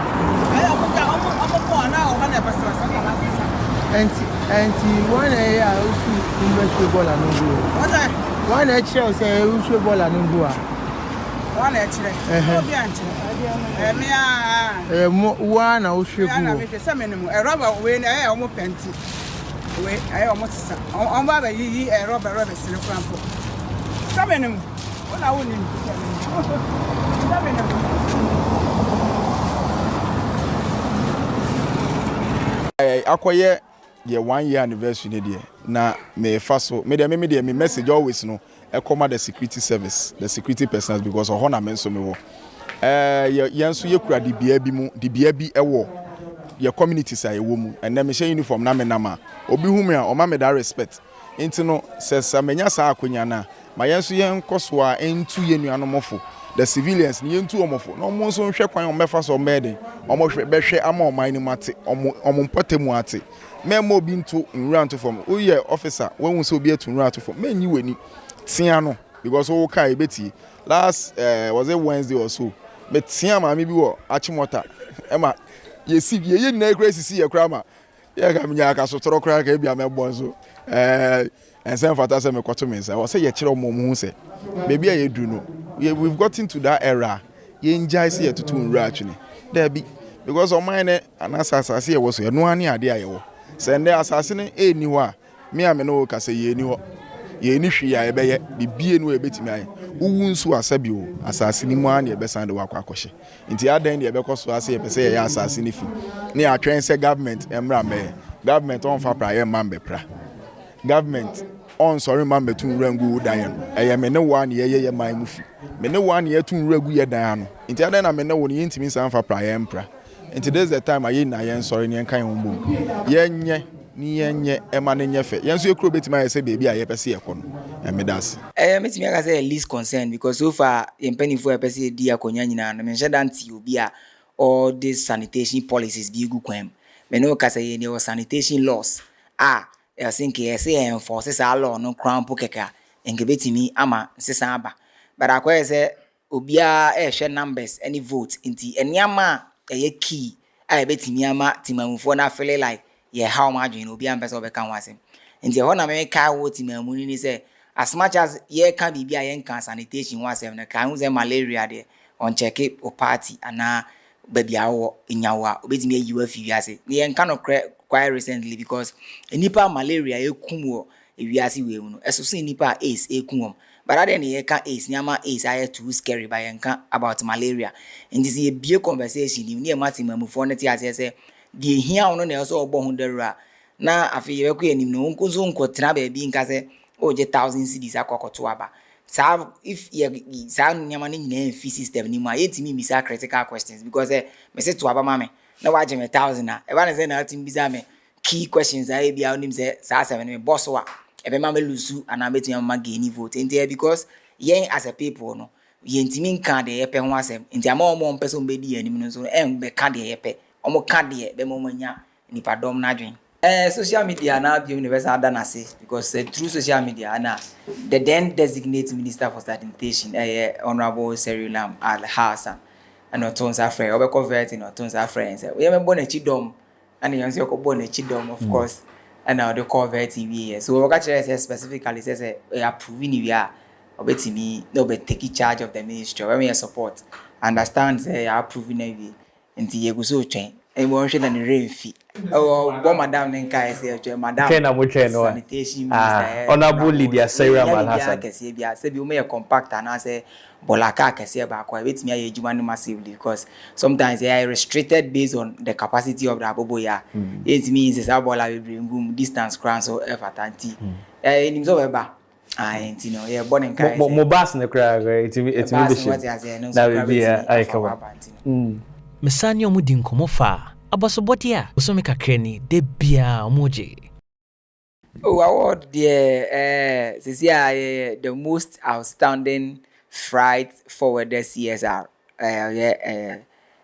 Eh, omo ko na o na pesa sa. Enti one ya o show bola no go. What? One e chere say o show bola no go a. One e chere. O bi anche. Me a wa na o show go. Na me se me no. E roba we na omo penti. We I almost sa on ba yi rubber sele krampo sabenum ona woni sabenum akoye ye 1 year anniversary ne de na me fa so me message always no e come the security service the security personnel because o hona me so me wo yenso ye kura de bia bi e wo your communities are a woman and then me share uniform na me nama obi hu me a o ma me that respect enti no se menya sa akonya na ma yenso yen koso a entu ye nuanomofo the civilians ni yentu omofo no mo nso hwe kwan o mefa so mede o mo hwe behwe ama o man ni mate o mo mpotemu ate me mo obi ntu nwura ntu form o ye officer when we so obi etu nwura ntu form me nyi wani tia no because o kai beti last was it Wednesday or so metia maame bi wo achimota ema yesi ye na kra sisi ye kra ma ye ga mnya aka so toro kra ka bia mebon so ensen fata se mekoto me nsa wo se ye kire omo mu se baby a ye du no we've gotten to that era ye njai se ye tutu nra atwene there be because on mine anasa asase ye wo so ye no ani ade a ye wo se nde asase ne eni ho a me a me no ka se ye ni ho ye ni hwi ya ebe ye bibie no ebetimi aye uwu nsu asabi o asase ni mu an ye besan de wakwa akɔhye nti adan de ebekɔ so ase ye pese ye asase ni fi ne atwen se government emra me government on fa pra ye mambe pra government on sorry mambe tun rangu dan no eye me ne wa ne ye man mu fi me ne wa ne ye tun rangu ye dan no nti adan na me ne wo ne yintimi san fa pra ye mpra nti this the time aye na ye sorry ne kan ho mbom ye nye ni yenye ema ne nyefe yenso ekro betima ye se baby a ye pese ye kono emedas metimi aka say least concern because so far impenifo ye pese di akonya nyina no menhye danti obi a all these sanitation policies bi gu kwam me no ka say ye sanitation laws I think ye say enforce sa law no crown po keka enke betimi ama sesa aba but akwa say obi a hwe numbers any vote nti eniama ye key a betimi ama timamufo na feel like yeah, how much you know, be ambassador be can was him. And the honor me car what in money say as much as ye can be a can sanitation was him, can use malaria there on check it or party and now baby hour in yawa, with me UFU as it. The kind of quite recently because nipa malaria e kumo if you see we no so see nipa ace e kumom. But at then ye can ace nyama ace I too scary by enka about malaria. And this is a big conversation you near maximum for net as say the here on na so obo hundera na afi ye ku enim no nkozo nkotena ba bi nka se o je 1000 cedis akokoto aba sa if ye sa nyama ne nyina fi system ni ma yetimi misa critical questions because me say to aba mame na wa je me 1000 na e ba ne say na atim biza me key questions I be onim say sa 7 me boss wa e be mame lusu ana betimi ma gain vote enti because yen as a people no yentimi nka de ye pe ho asem enti ama o person be di anim no so be ka de ye pe omo kade be momanya nipa dom na dwen social media na be universal danase because through social media na the then designated minister for sanitation honorable Serilam Al Hassan and Otonsa friend obe convert in Otonsa friends we me born a chidom and you say born a chidom of course and now the convert we so we catch specifically say approving we are obetimi no be take charge of the ministry when we support understand say approving we nti ye guso twen e mo hwe na ne remfi bo madam ne nkai se twen madam twen na mo twen no sanitation minister honorable Lydia Sarah Malhassan kese bia se bi o me compact na se bolaka kese ba kwa betimi aye ejuma no massively because sometimes they are restricted based on the capacity of the abobo ya it means is abola we bring room distance crown so efatanti nim so ba nti no ye born nkai mo bas ne kra it be na be ai kawa Mesani omudi nkomo fa abasobodi a osome kakrani de bia omoje. Oh, award the most outstanding freight forwarder CSR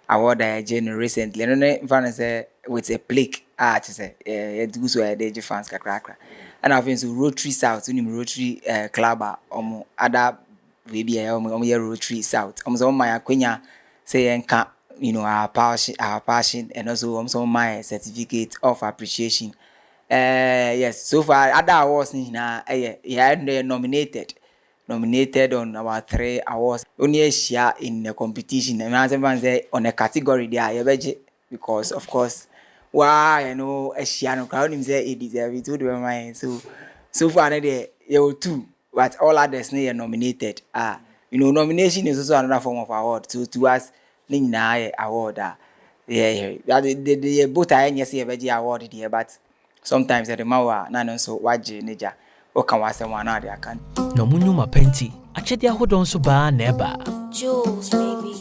award I generally recently no say with a plaque say do so dey fans kakra and I've been to Rotary South unim Rotary club omo other we be omo Rotary South omo my akwenya say enka you know our passion and also my certificate of appreciation yes so far other awards na nominated on our 3 awards only a share in the competition and say on a category there because of course why you know a share no crowd him say it deserve it to do my so far there you two but all others are nominated you know nomination is also another form of award so to us Nina award the both are yes award there but sometimes the mawa na so waje neja o kan wasem wana de akan no munyu mapenti achede ahodon so ba na eba Jules baby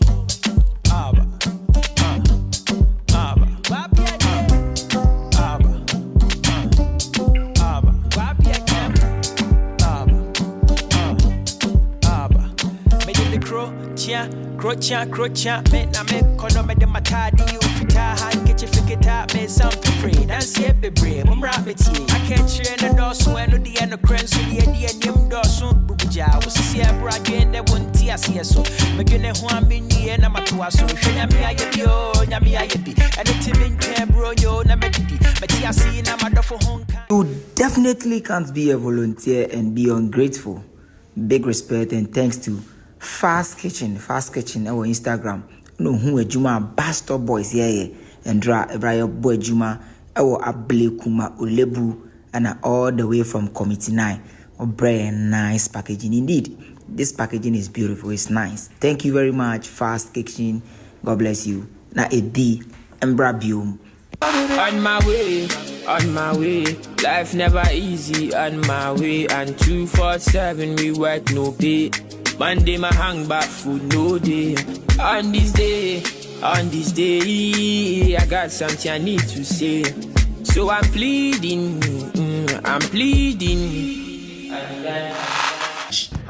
Crocha, me na me kono me de matadi you fita handkerchief fikita me something free dance ye be brave mum rapeti I can't train the door so no the end of crane so the nim door so buja was see a brag in the one meti asie so medwene ho ameni na matoa so hwenya me ayedi o nya me ayedi anything in bro yo na medidi meti asie na madofo ho. You definitely can't be a volunteer and be ungrateful. Big respect and thanks to Fast Kitchen our Instagram. No who ejuma BuzStop Boys and dra ebraya boy ejuma our Ablekuma Olebu and all the way from Committee 9. A very nice packaging indeed. This packaging is beautiful, it's nice. Thank you very much, Fast Kitchen. God bless you. Na edi embrabium. On my way, life never easy. On my way, and 247 we work no pay. Monday my hang back food no day. On this day, I got something I need to say. So I'm pleading.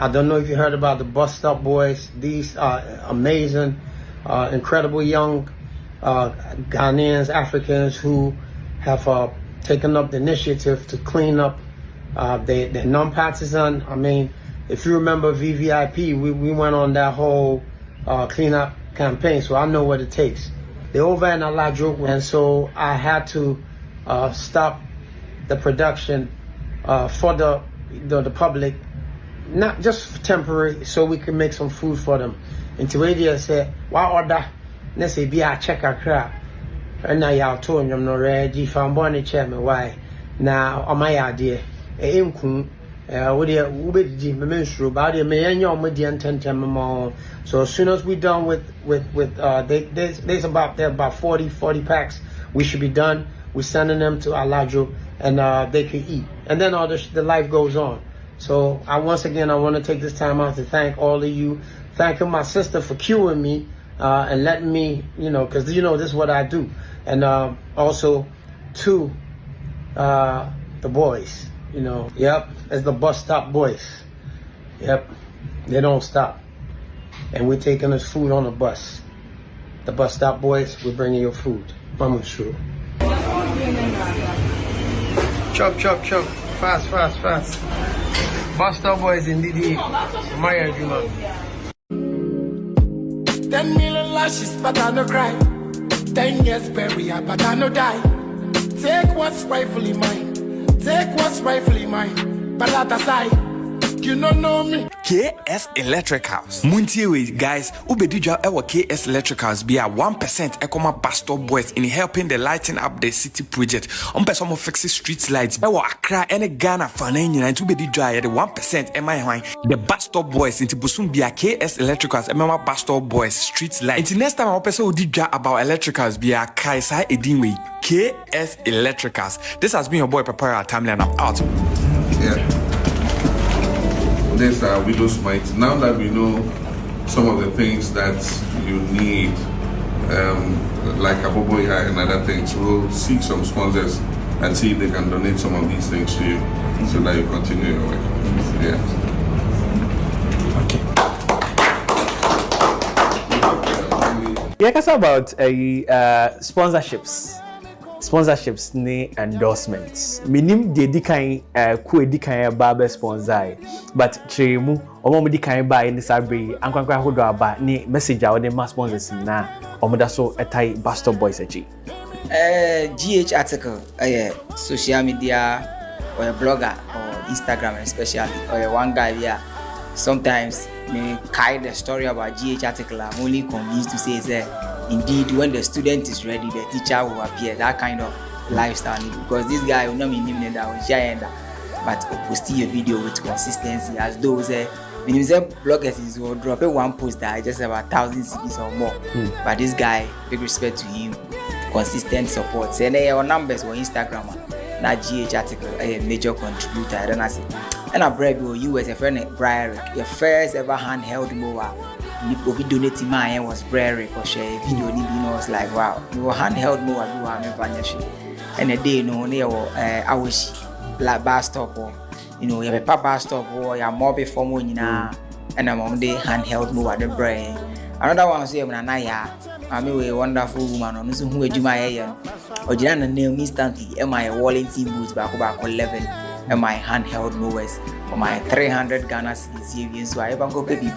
I don't know if you heard about the BuzStop Boys. These are amazing, incredible young Ghanaians, Africans who have taken up the initiative to clean up. They're non-partisan. I mean, if you remember VVIP, we went on that whole cleanup campaign, so I know what it takes. They're over in Alajo, and so I had to stop the production for the public, not just temporary, so we can make some food for them. And to radio said, why order? Let's say, be a check a crap. And now y'all told them no ready. If I'm born a chairman, why? Now, on my idea, what do you menstrual body? So as soon as we're done with there's about 40 packs, we should be done. We're sending them to Alajo, and they can eat. And then all the life goes on. So once again, I want to take this time out to thank all of you. Thanking my sister for cueing me and letting me, because this is what I do. And also to the boys, yep, it's the BuzStop Boys. Yep, they don't stop. And we're taking us food on the bus. The BuzStop Boys, we're bringing your food. Mama true. Chop. Fast. BuzStop Boys indeed. Maya Juma. 10 million lashes, but I no cry. 10 years burial, but I no die. Take what's rightfully mine. But at aside, you don't know me. KS Electricals. Muntie guys, ubedija ewa KS Electricals be a 1% ekoma BuzStop Boys in helping the lighting up the city project. Some of fixing street lights. Ewa Accra any Ghana fanenyi na ubedija the 1% emi the BuzStop Boys into busum be a KS Electricals emema BuzStop Boys street lights. Until next time I person udija about electricals be a kaisa edinwe KS Electricals. This has been your boy Papaya Tamley and I'm out. Yeah. This widow's mite. Now that we know some of the things that you need, like Aboboya and other things, we'll seek some sponsors and see if they can donate some of these things to you so that you continue your work. Yeah. Yeah, that's about sponsorships ni endorsements. Minim de di kan ku edi kan ba be sponsor but chemu omo di kan ba ni sabre ankwankwa hodo aba ni message a wode ma sponsors na omo da so etai BuzStop Boys achi. GH article social media or a blogger or Instagram especially or one guy here sometimes me carry the story about GH article. I'm only convinced to say that indeed when the student is ready the teacher will appear. That kind of lifestyle because this guy will not be named that will share but posting a video with consistency as those when you say bloggers is will drop one post that just about 1,000 CDs or more. But this guy, big respect to him, consistent support. Say our numbers on Instagram na GH article a major contributor. I don't know. And I brave you as a friend Brian, your first ever handheld mower. We donated mine was Brian or share video was like wow. You were handheld mower do have never and a day near I wish like BuzStop or you have a BuzStop or your mobile phone and I'm on the handheld mower the brain. Another one say Nana-Yaw. I'm a wonderful woman on who you my or Jana name instantly am I Wallington boots back 11 and my handheld mowers or my 300 Ghana cedis so I ever go baby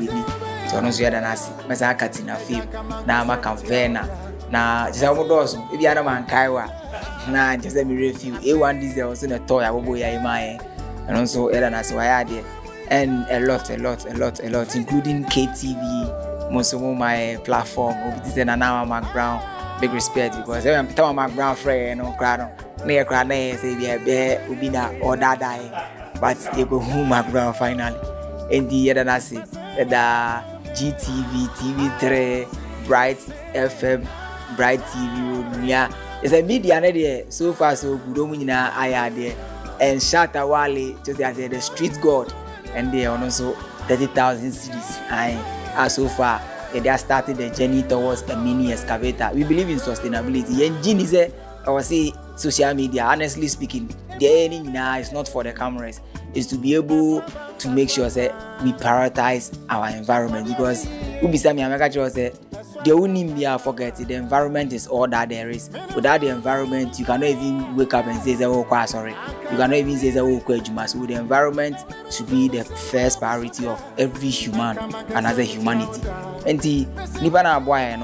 so no so yada na si mesa akati na fame na maka vena na just omo dos if you ada man kaiwa na just me review A1 diesel also na toy abobo ya imaye and also yada na si why there and a lot including KTV most of my platform this is Nana-Yaw Brown big respect because I'm telling my Brown friend no crowd near crowd say be ubi na order die but they go home my Brown finally and the other nasi the GTV TV3 Bright FM Bright TV yeah it's a media there so far so good omunyina aya there and Shatta Wale just as the street god and they are also 30,000 cities and so far they are starting the journey towards a mini excavator. We believe in sustainability and Gene is I would say social media honestly speaking the aiming now is not for the cameras, is to be able to make sure that we prioritize our environment because we be saying the only be forget the environment is all that there is. Without the environment, you cannot even wake up and say, "Oh, sorry." You cannot even say, "Oh, so the environment should be the first priority of every human and as a humanity. And the Nibana boy,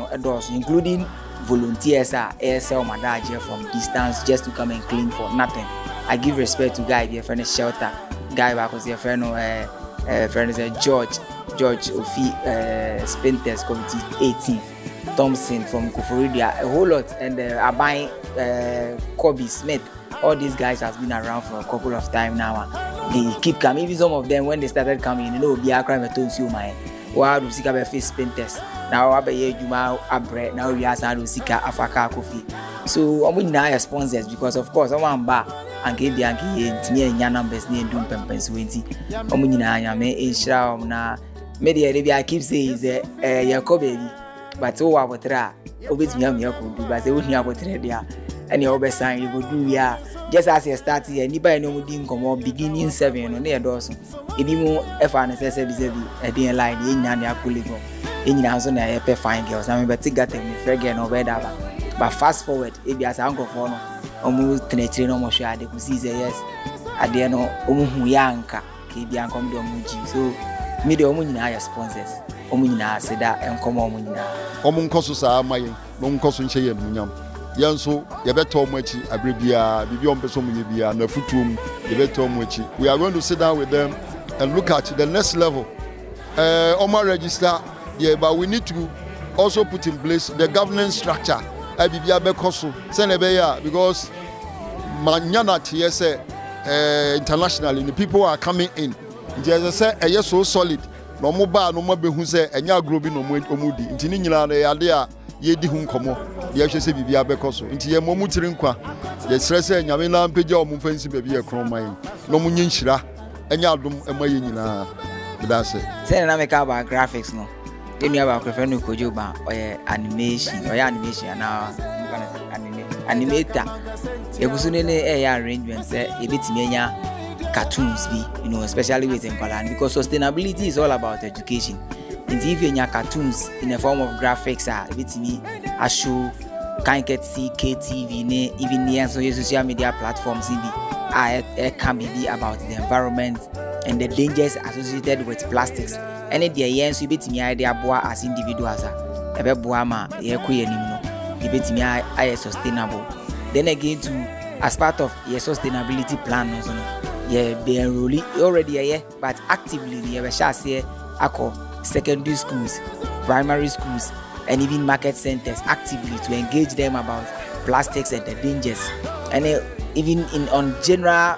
including volunteers, ASL Madaje from distance just to come and clean for nothing. I give respect to guy, your friend shelter, guy because your friend, friend is George Ofi, Spinters Committee 18, Thompson from Kufuridia, a whole lot, and Abai, Kobe Smith. All these guys has been around for a couple of time now. They keep coming. Even some of them when they started coming, you know, be a crime to you my. Wow, do sika be face Spinters. Now I be Juma Abre. Now we ask do sika Afaka Kofi. So I'm now sponsors because of course I want ba and get the anki me nya numbers ni ndum pempens wenti. I'm nyina nya me insha na media dey I keep saying is Yakob but o wa botra obetimi am Yakob but say o hia botra dia and you always sign you go do ya just as you start here nipa no mudi nkomo beginning 7 no na edoso ebi mu efa na sese bi e dey line e nya na akoligo e nyina so na e pe fine girls na me beti gata me frege no be da but fast forward ebi as ankofo no omu tenetire no mo hwe ade ku see yes ade no omu hu ya nka ke bi ankom do omu ji so me de omu nyina ya sponsors omu nyina aseda enkomo omu nyina omu nkoso sa amaye no nkoso nche ye munyam yanso yebeto omuachi abrebia bibi ompeso munyebia na futum yebeto omuachi we are going to sit down with them and look at the next level omo register yeah, but we need to also put in place the governance structure abibia bekoso senebeya because manyana tse internationally the people are coming in just say so solid no mo ba no mo behu say enya agro bi no omudi ntini nyina na yade a yedi hu nkomo ye hwese bibia bekoso nti ye momu tiri nkwa ye srese nyame na mpegya omu fansi bebia ye kroman no mu nyinhyira enya adom emaye nyina bedase say na make about graphics no emi aba prefer no kojoba or animation na animator ye gusu ne arrangement say e betimi enya cartoons be, you know, especially with Nkola, because sustainability is all about education. And if you have cartoons in the form of graphics, with me, I show Kantanka, KTV, even near social media platforms, it can be about the environment and the dangers associated with plastics. And at the end, so bet me idea boa as individuals, ebe boa ma ye kuye nimno, bet me I sustainable. Then again, to as part of your sustainability plan, also. Yeah, be enrolling already but actively we shall say secondary schools, primary schools, and even market centers actively to engage them about plastics and the dangers. And even on general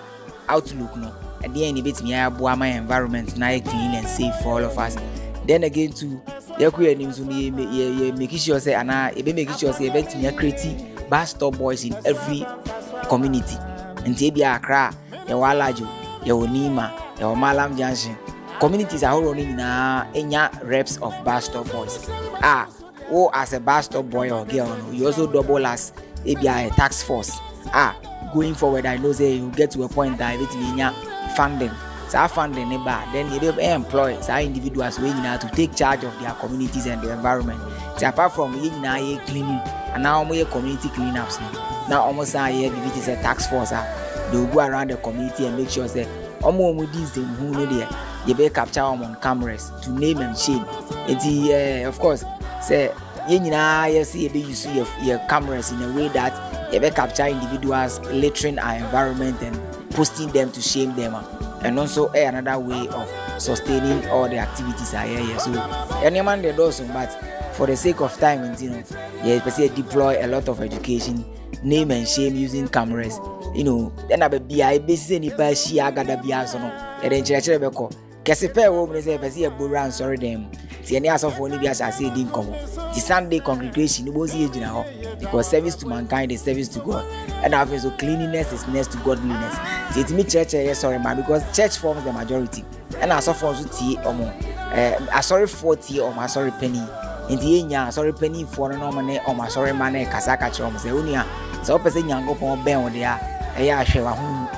outlook, no, at the end, it's me my environment now clean and safe for all of us. Then again, to making sure say making sure say creating BuzStop Boys in every community. And be Accra. Yawalaju, Yawnima, Yawmalam Junction. Communities are all running na enya reps of BuzStop Boys. As a BuzStop boy or girl, you also double as a tax force. Going forward, I know say you get to a point that it will funding. So funding then you will employ individuals who to take charge of their communities and the environment. So apart from cleaning, and now more community cleanups. Now almost it is a tax force. They will go around the community and make sure that omo these who know there you be capture them on cameras to name and shame. Of course, say you see you use your cameras in a way that you be capture individuals littering our environment and posting them to shame them, and also another way of sustaining all the activities are here. So any man they do so, but for the sake of time, deploy a lot of education, name and shame using cameras. Then I be busy ni pa shi agada bia so no. And then chere be ko. Kese pe wo me say be see e boran sorry them. Ti any asofo ni bi asa say din komo. The Sunday congregation no see ejina ho because service to mankind is service to God. And also cleanliness is next to godliness. See it me church sorry man because church forms the majority. And asofo so ti omo sorry 40 or sorry penny. Inti enya sorry penny for no money or sorry man e kasa ka che omo say onia so person nyankopon ben wo dia eya hwe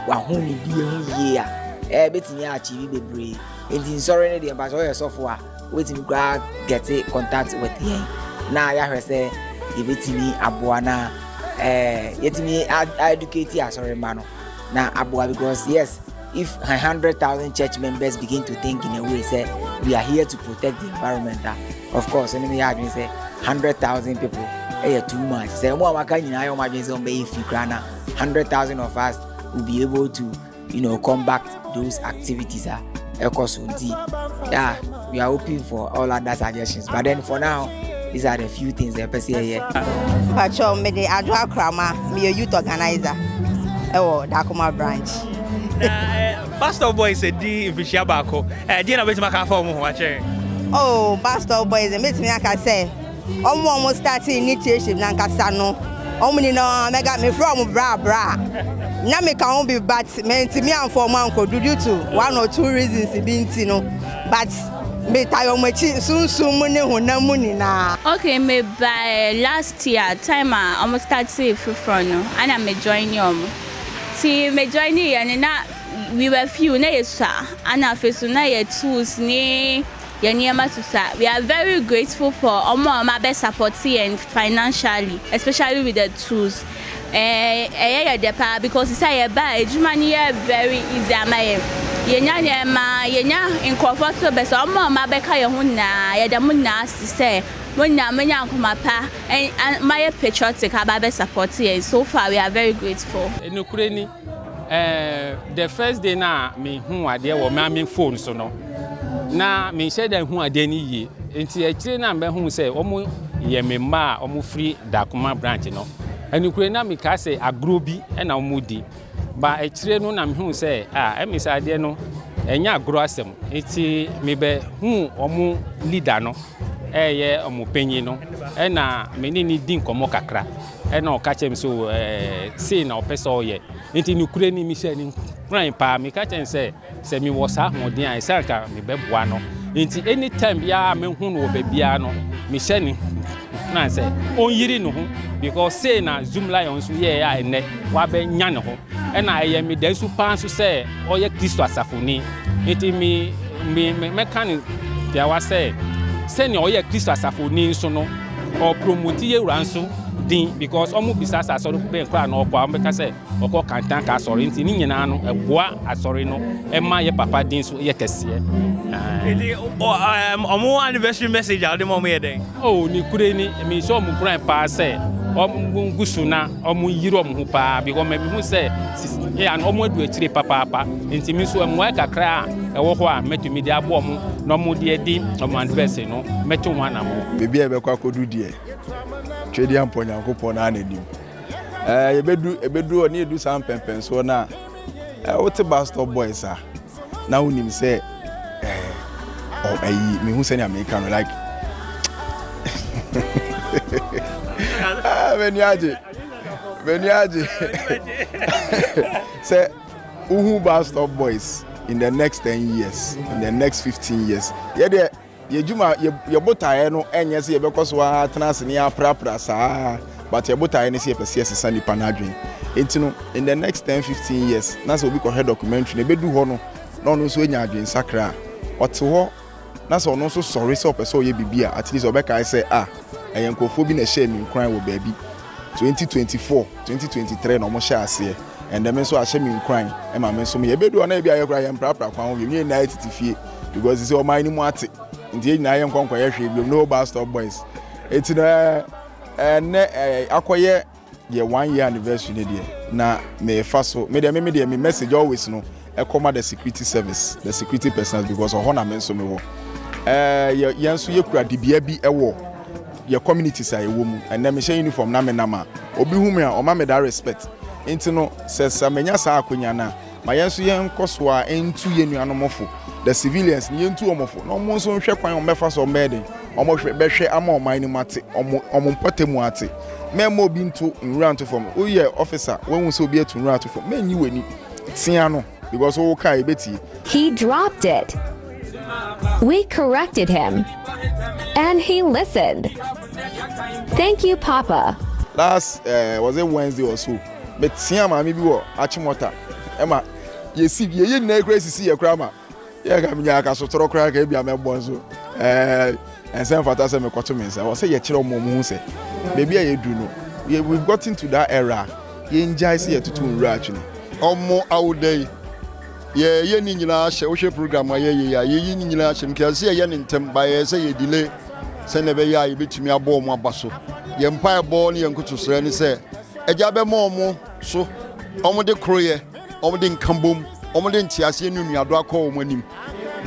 wa hu ni die hu ye a betimi achieve bebre enti sorry ne dey but so for a wetin go get contact with him na ya hwe say e betimi aboa na yetimi educate ya sorry man na aboa because yes, if 100,000 church members begin to think in a way say we are here to protect the environment, of course enemy had say 100,000 people too much. Say more maka nyina yo madwen say be fi krana 100,000 of us will be able to combat those activities yeah, we are hoping for all other suggestions, but then for now these are the few things that person here. Pacho me de adwa krama me a youth organizer Dakuma branch. BuzStop Boys di official bako di na betima ka form ho a che. Oh, BuzStop Boys me aka say almost starting initiative na nkasa no omni no mega me from bra na me can be but me ntimi inform anko due to one or two reasons bi nti no but me tayo machi sunsun ne honam ni na. Okay, me by last year time I almost started from no and I me join you. See me join you and na we were few na yesa and afesu na ye tools ni we are very grateful for my best supporting and financially, especially with the tools. Because it's a buy very easy. Yenya in comfort best my beka yahuna yadamuna say when pa and my patriotic about supporting. So far we are very grateful. The first day na me who are there were my phone so no. Na me say dem hu adeni yi enti akire na mbe hu say omo ye me ma omo free Dakuma branch no anukure na me ka say agro bi e na omo di ba akire no na me hu say me say ade no enya agro asem enti me be hu omo leader no ye omo panyi no e na me ni din komo kakra e na o ka chem so say na o peso ye enti nukure ni mi say ni prime pa me ka chem say me was ahodi an say ka me be boa no enti anytime bia me hu no be bia no me say ni na say on yiri no ho because say na Zoom lion so ye ya ene wa be nya ne ho e na ye me dan su pan so say oye Kristo asafoni enti me kan dia wa say ne oye Kristo asafoni so no o promote ye ranso din because omo bisasa asori be nkwa na okwa mbeka say okọ Kantanka asori nti ni nyina no eboa asori no ema ye papa din so ye kese omo anniversary message out the moment den ni kure ni me so omo kura pa say omo ngusu na omo yiri omo hu pa because me hu say and omo adu akire papa nti mi so emo kakra ewo ho a metumi di abo omo no omo di edi omo anniversary no meto ho na mo bebi e be kwa kodu die twedi amponya nkopon na anedim ebedu oni edu sam pempen so na what BuzStop Boys na unim say me hu say ni American like Benyaji say uhu BuzStop Boys in the next 10 years, in the next 15 years. Yeah, yejuma yebotae no enye se yebekoso wa tenase ne aprapra saa but yebotae ne se yepese sesa nipa na adwen entino in the next 10-15 years na so obi ko head documentary ne bedu ho no na ono so enya adwen sakra ote ho na so ono so sorry se opese oye bibia at least obeka say eyenkofo bi na share mi nkran wo baabi 2024 2023 no mo share ase and dem so ahye mi nkran e ma me so me yebedu ona e bi ayekra ye mprapra kwan wo mi na titifie because it's all mine mwati nti na yen kwankwa ye hwe bi no BuzStop Boys eti na akoye ye 1 year anniversary ne de na me fa so me de me message always no e come the security service the security personnel because of honor men so me wo yen so ye kura dibia bi e wo ye community say wo mu and na me share uniform na me nama obi hu me a o ma me that respect enti no se menya sa akonya na ma yen so yen koso a entu ye nuanomofo the civilians ni yentu omofo no mo so hwe kwan o mefa so meden omo hwe be hwe ama oman ni mate omo mpatemu ate memo bi ntu nra ntu fom o ye officer when so bi etu nra ntu fom menyi wani tia no because o kai beti he dropped it. We corrected him and he listened. Thank you, Papa. Last was it Wednesday or so but tia ma mi bi wo achimota ema yesi ye na crazy see ye krama ye ga minya aka so toro kra ka bia mebon so ensen fata se me kwato me nsa wo se ye kire omo mu se baby ye du no we've gotten to that era ye njai se ye tutu nra atwene omo awudai ye ni nyina hye wo hwe program ye ni nyina hye nke se ye ne ntem ba ye se ye delay se ne be ya ye betumi abo omo abaso ye mpa ebo ne ye nkutu sere ne se eja be mo omo so omo de kroye omo de nkambom omo de ntiase ne nuado akọ omo anim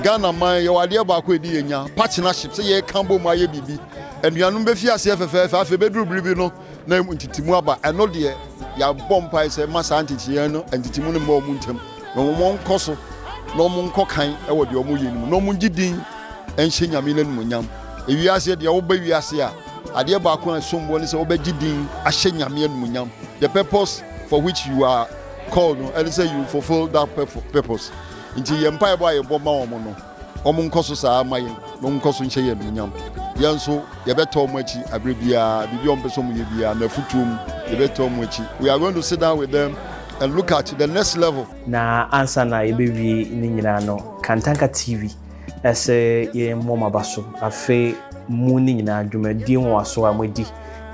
Ghana man ye wade ba akọ edi yenya partnership se ye kambom aye bibi anuanum be fi ase efefe afi be duru biribi no na ntitimu aba eno de ya bompa se masa ntitiye no ntitimu ne mo mu ntem no mo nkoso no mo nkokan e wo de omo yenim no mo ngidin enhye nyame nanu nyam ewiase de wo ba wiase a ade ba akọ asombo ne se wo ba gidin ahye nyame nanu nyam the purpose for which you are called no and say you fulfill that purpose nti ye mpa ebo aye bomba omo no omo nkoso saa maye no nkoso nhye ye nyam yanso ye beto omo achi abrebia bibi ompeso mu ye bia na futum ye beto omo achi we are going to sit down with them and look at the next level na answer na ebewi ni nyina no Kantanka TV ese ye moma baso afe mu ni nyina adwumadi nwaso amodi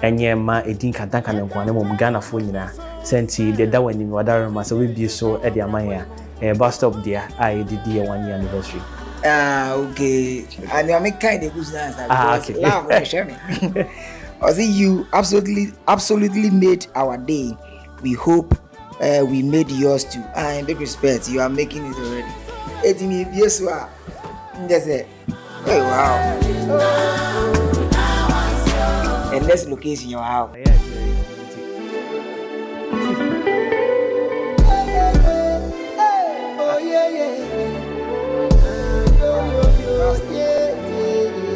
enye ma edin Kantanka ne nkwane mom Ghana fo nyina senti de da wani wadaro ma so we bi so e de amanya BuzStop dia I did the 1 year anniversary. Okay. And I make kind of good answer because okay. Love, share me. I see you absolutely made our day. We hope we made yours too. In big respect, you are making it already. It me yes, you are. Just say, hey, wow. And next location, your house.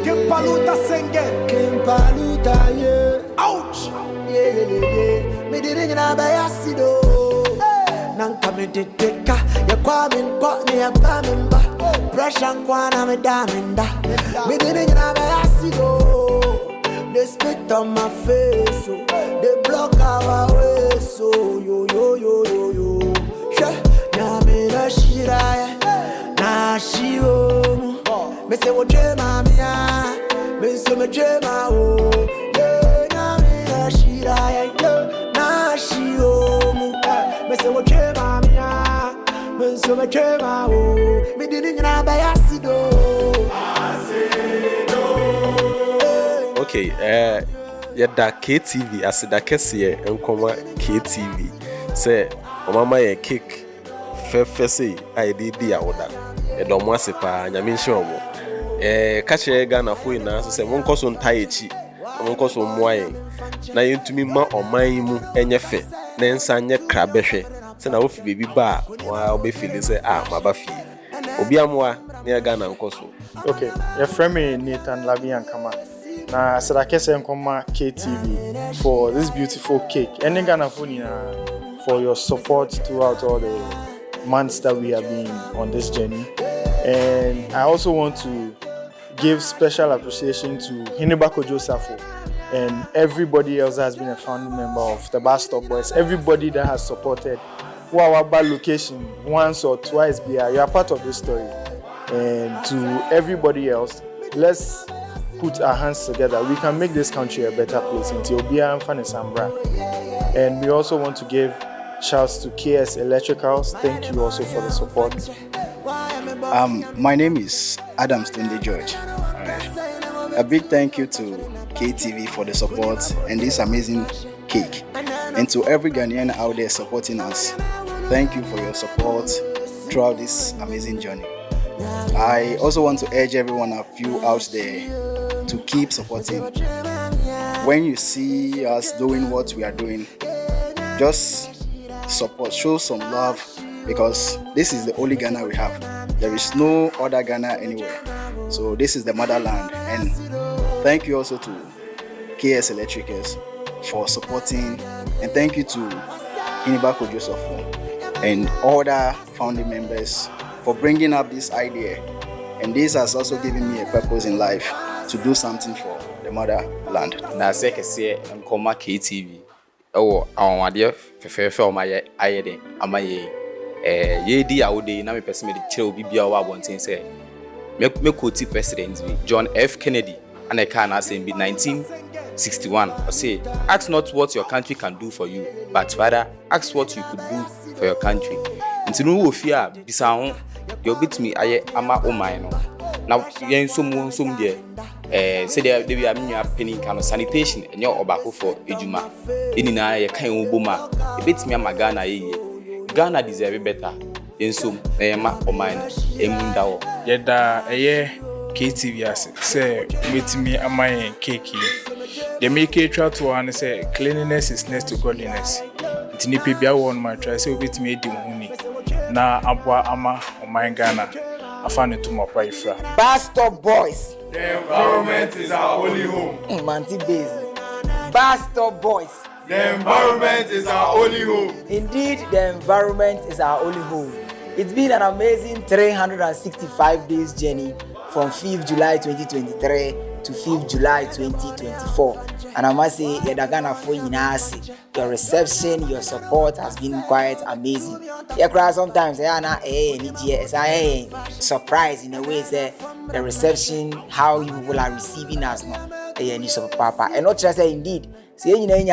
Kimpaluta senge, Kimpaluta ouch, me didn't have a acido. Nanka me did take ya kwamin pot me a pamimba. Pressure kwana me daminda. Me didn't have a acido. They spit on my face, so they block our way, so yo. Na me na shiraya, na shiwo. Me say what dreama mia, me say me dreama oh. Yeah, na me na shiraya, na shiwo. Me say what dreama mia, me say me dreama oh. Me didn't na buy acido. Okay, yada KTV asida kese enkoma KTV say omama ye cake fefe say I did dia order edo mo asepa nyame nhye omo ka che Ghana fo ina so say monkoso ntayechi monkoso moaye na yentumi ma oman mu enye fe na nsa nye krabehwe say na wo fi bebi ba wa obefili say maba fi obi amwa na Ghana nkoso. Okay, your friend me Nathan Labian Kama. Na Sadakese Nkoma KTV for this beautiful cake. And Ghana for your support throughout all the months that we have been on this journey. And I also want to give special appreciation to Hinebako Safo and everybody else that has been a founding member of the BuzStop Boys. Everybody that has supported our bad location once or twice. You are part of this story. And to everybody else, let's put our hands together. We can make this country a better place. And we also want to give shouts to KS Electricals. Thank you also for the support. My name is Adam Stunde George. A big thank you to KTV for the support and this amazing cake. And to every Ghanaian out there supporting us, thank you for your support throughout this amazing journey. I also want to urge everyone of you out there to keep supporting. When you see us doing what we are doing, just support, show some love, because this is the only Ghana we have. There is no other Ghana anywhere. So this is the motherland. And thank you also to KS Electricals for supporting, and thank you to Inibako Joseph and other founding members for bringing up this idea. And this has also given me a purpose in life to do something for the motherland. Na se kese nkoma KTV ewo awade fefefe o maye ayede amaye ye di awode na me pese me de kire obi bia wa abonten se me quote president John F Kennedy and I can say in 1961 I say ask not what your country can do for you, but rather ask what you could do for your country. Ntinu wo fia bisa ho de obitumi aye ama o man no na yen som de say they be amia penny kind of sanitation enye obako for ejuma enina ye kan wo boma ebetumi ama Ghana ye Ghana deserve better yen som ma o man emunda wo yeda eye KTV as say betumi ama yen cake they make it try to and say cleanliness is next to godliness. Ntini pe bia won ma try say betumi edi huni na abwa ama o man Ghana afane to mo pa ifra. BuzStop Boys. The environment is our only home. Manti base. BuzStop Boys. The environment is our only home. Indeed, the environment is our only home. It's been an amazing 365 days journey from 5th July 2023 to 5th July 2024. And I must say, your reception, your support has been quite amazing. Sometimes surprised in a way, the reception, how you people are receiving us now. And not just indeed. Say Ghana,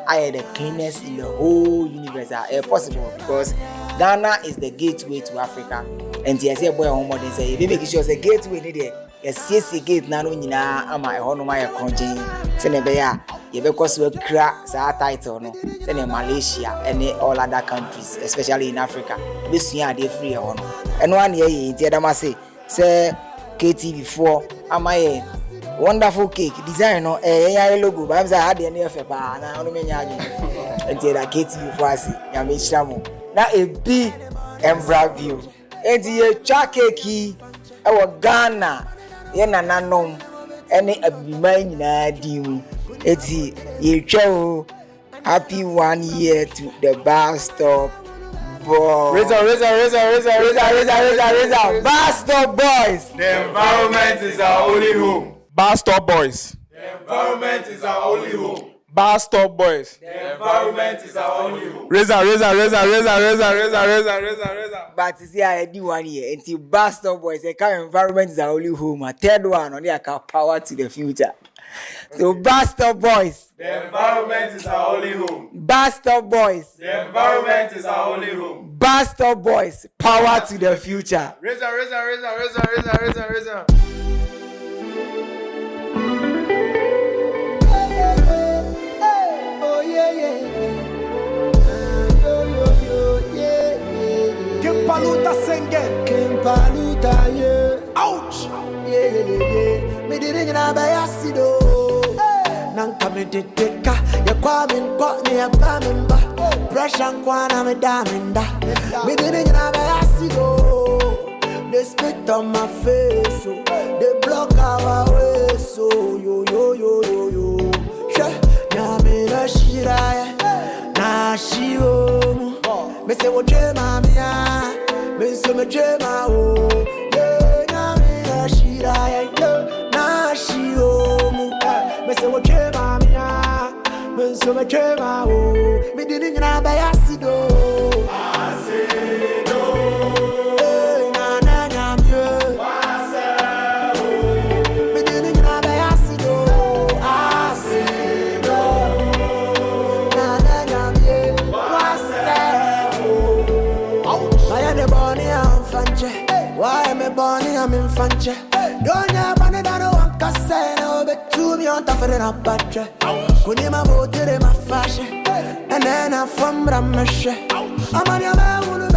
I had the cleanest in the whole universe possible, because Ghana is the gateway to Africa. And say boy home say if make sure the gateway there. Yes, gate na no nyina ama eho no ma ye kronje se ne be ya ye be koso kra sa title no se ne Malaysia and all other countries, especially in Africa be sua dey free eho no eno an ye nti edama say KTV4 ama ye wonderful cake design no ya logo ba say ha dey na efe pa na no menya aju nti da KTV4 asi ya me chamo na e bi embra view nti ye twa cake ewo Ghana ye nananom ene abiman nyina dim eti ye twa o happy 1 year to the BuzStop Boys. Raise BuzStop Boys. The environment is our only home. BuzStop Boys. The environment is our only home. BuzStop Boys. The environment is our only home. Raise. But see, I do 1 year until BuzStop Boys. The current environment is our only home. A third one, only I can power to the future. So BuzStop Boys. The environment is our only home. BuzStop Boys. The environment is our only home. BuzStop Boys. Power to the future. Raise. Kimpaluta senge, Kimpaluta ouch, me didn't na bayasido. Nanka me deteka, ya kwa min kwa ni ya pamimba. Pressure kwa na me daminda. Me didn't na bayasido. They spit on my face, so they block our way, so yo. Na me na shiraya, na shiwo. Me say what dreama mia, me say me dreama oh. Yeah, na me na shiraya, na shiwo. Me say what dreama mia, me say me dreama oh. Me didn't na bayasido. on top of the budget. Kunima votere ma fashe. And then I from Ramesh. I'm on your man.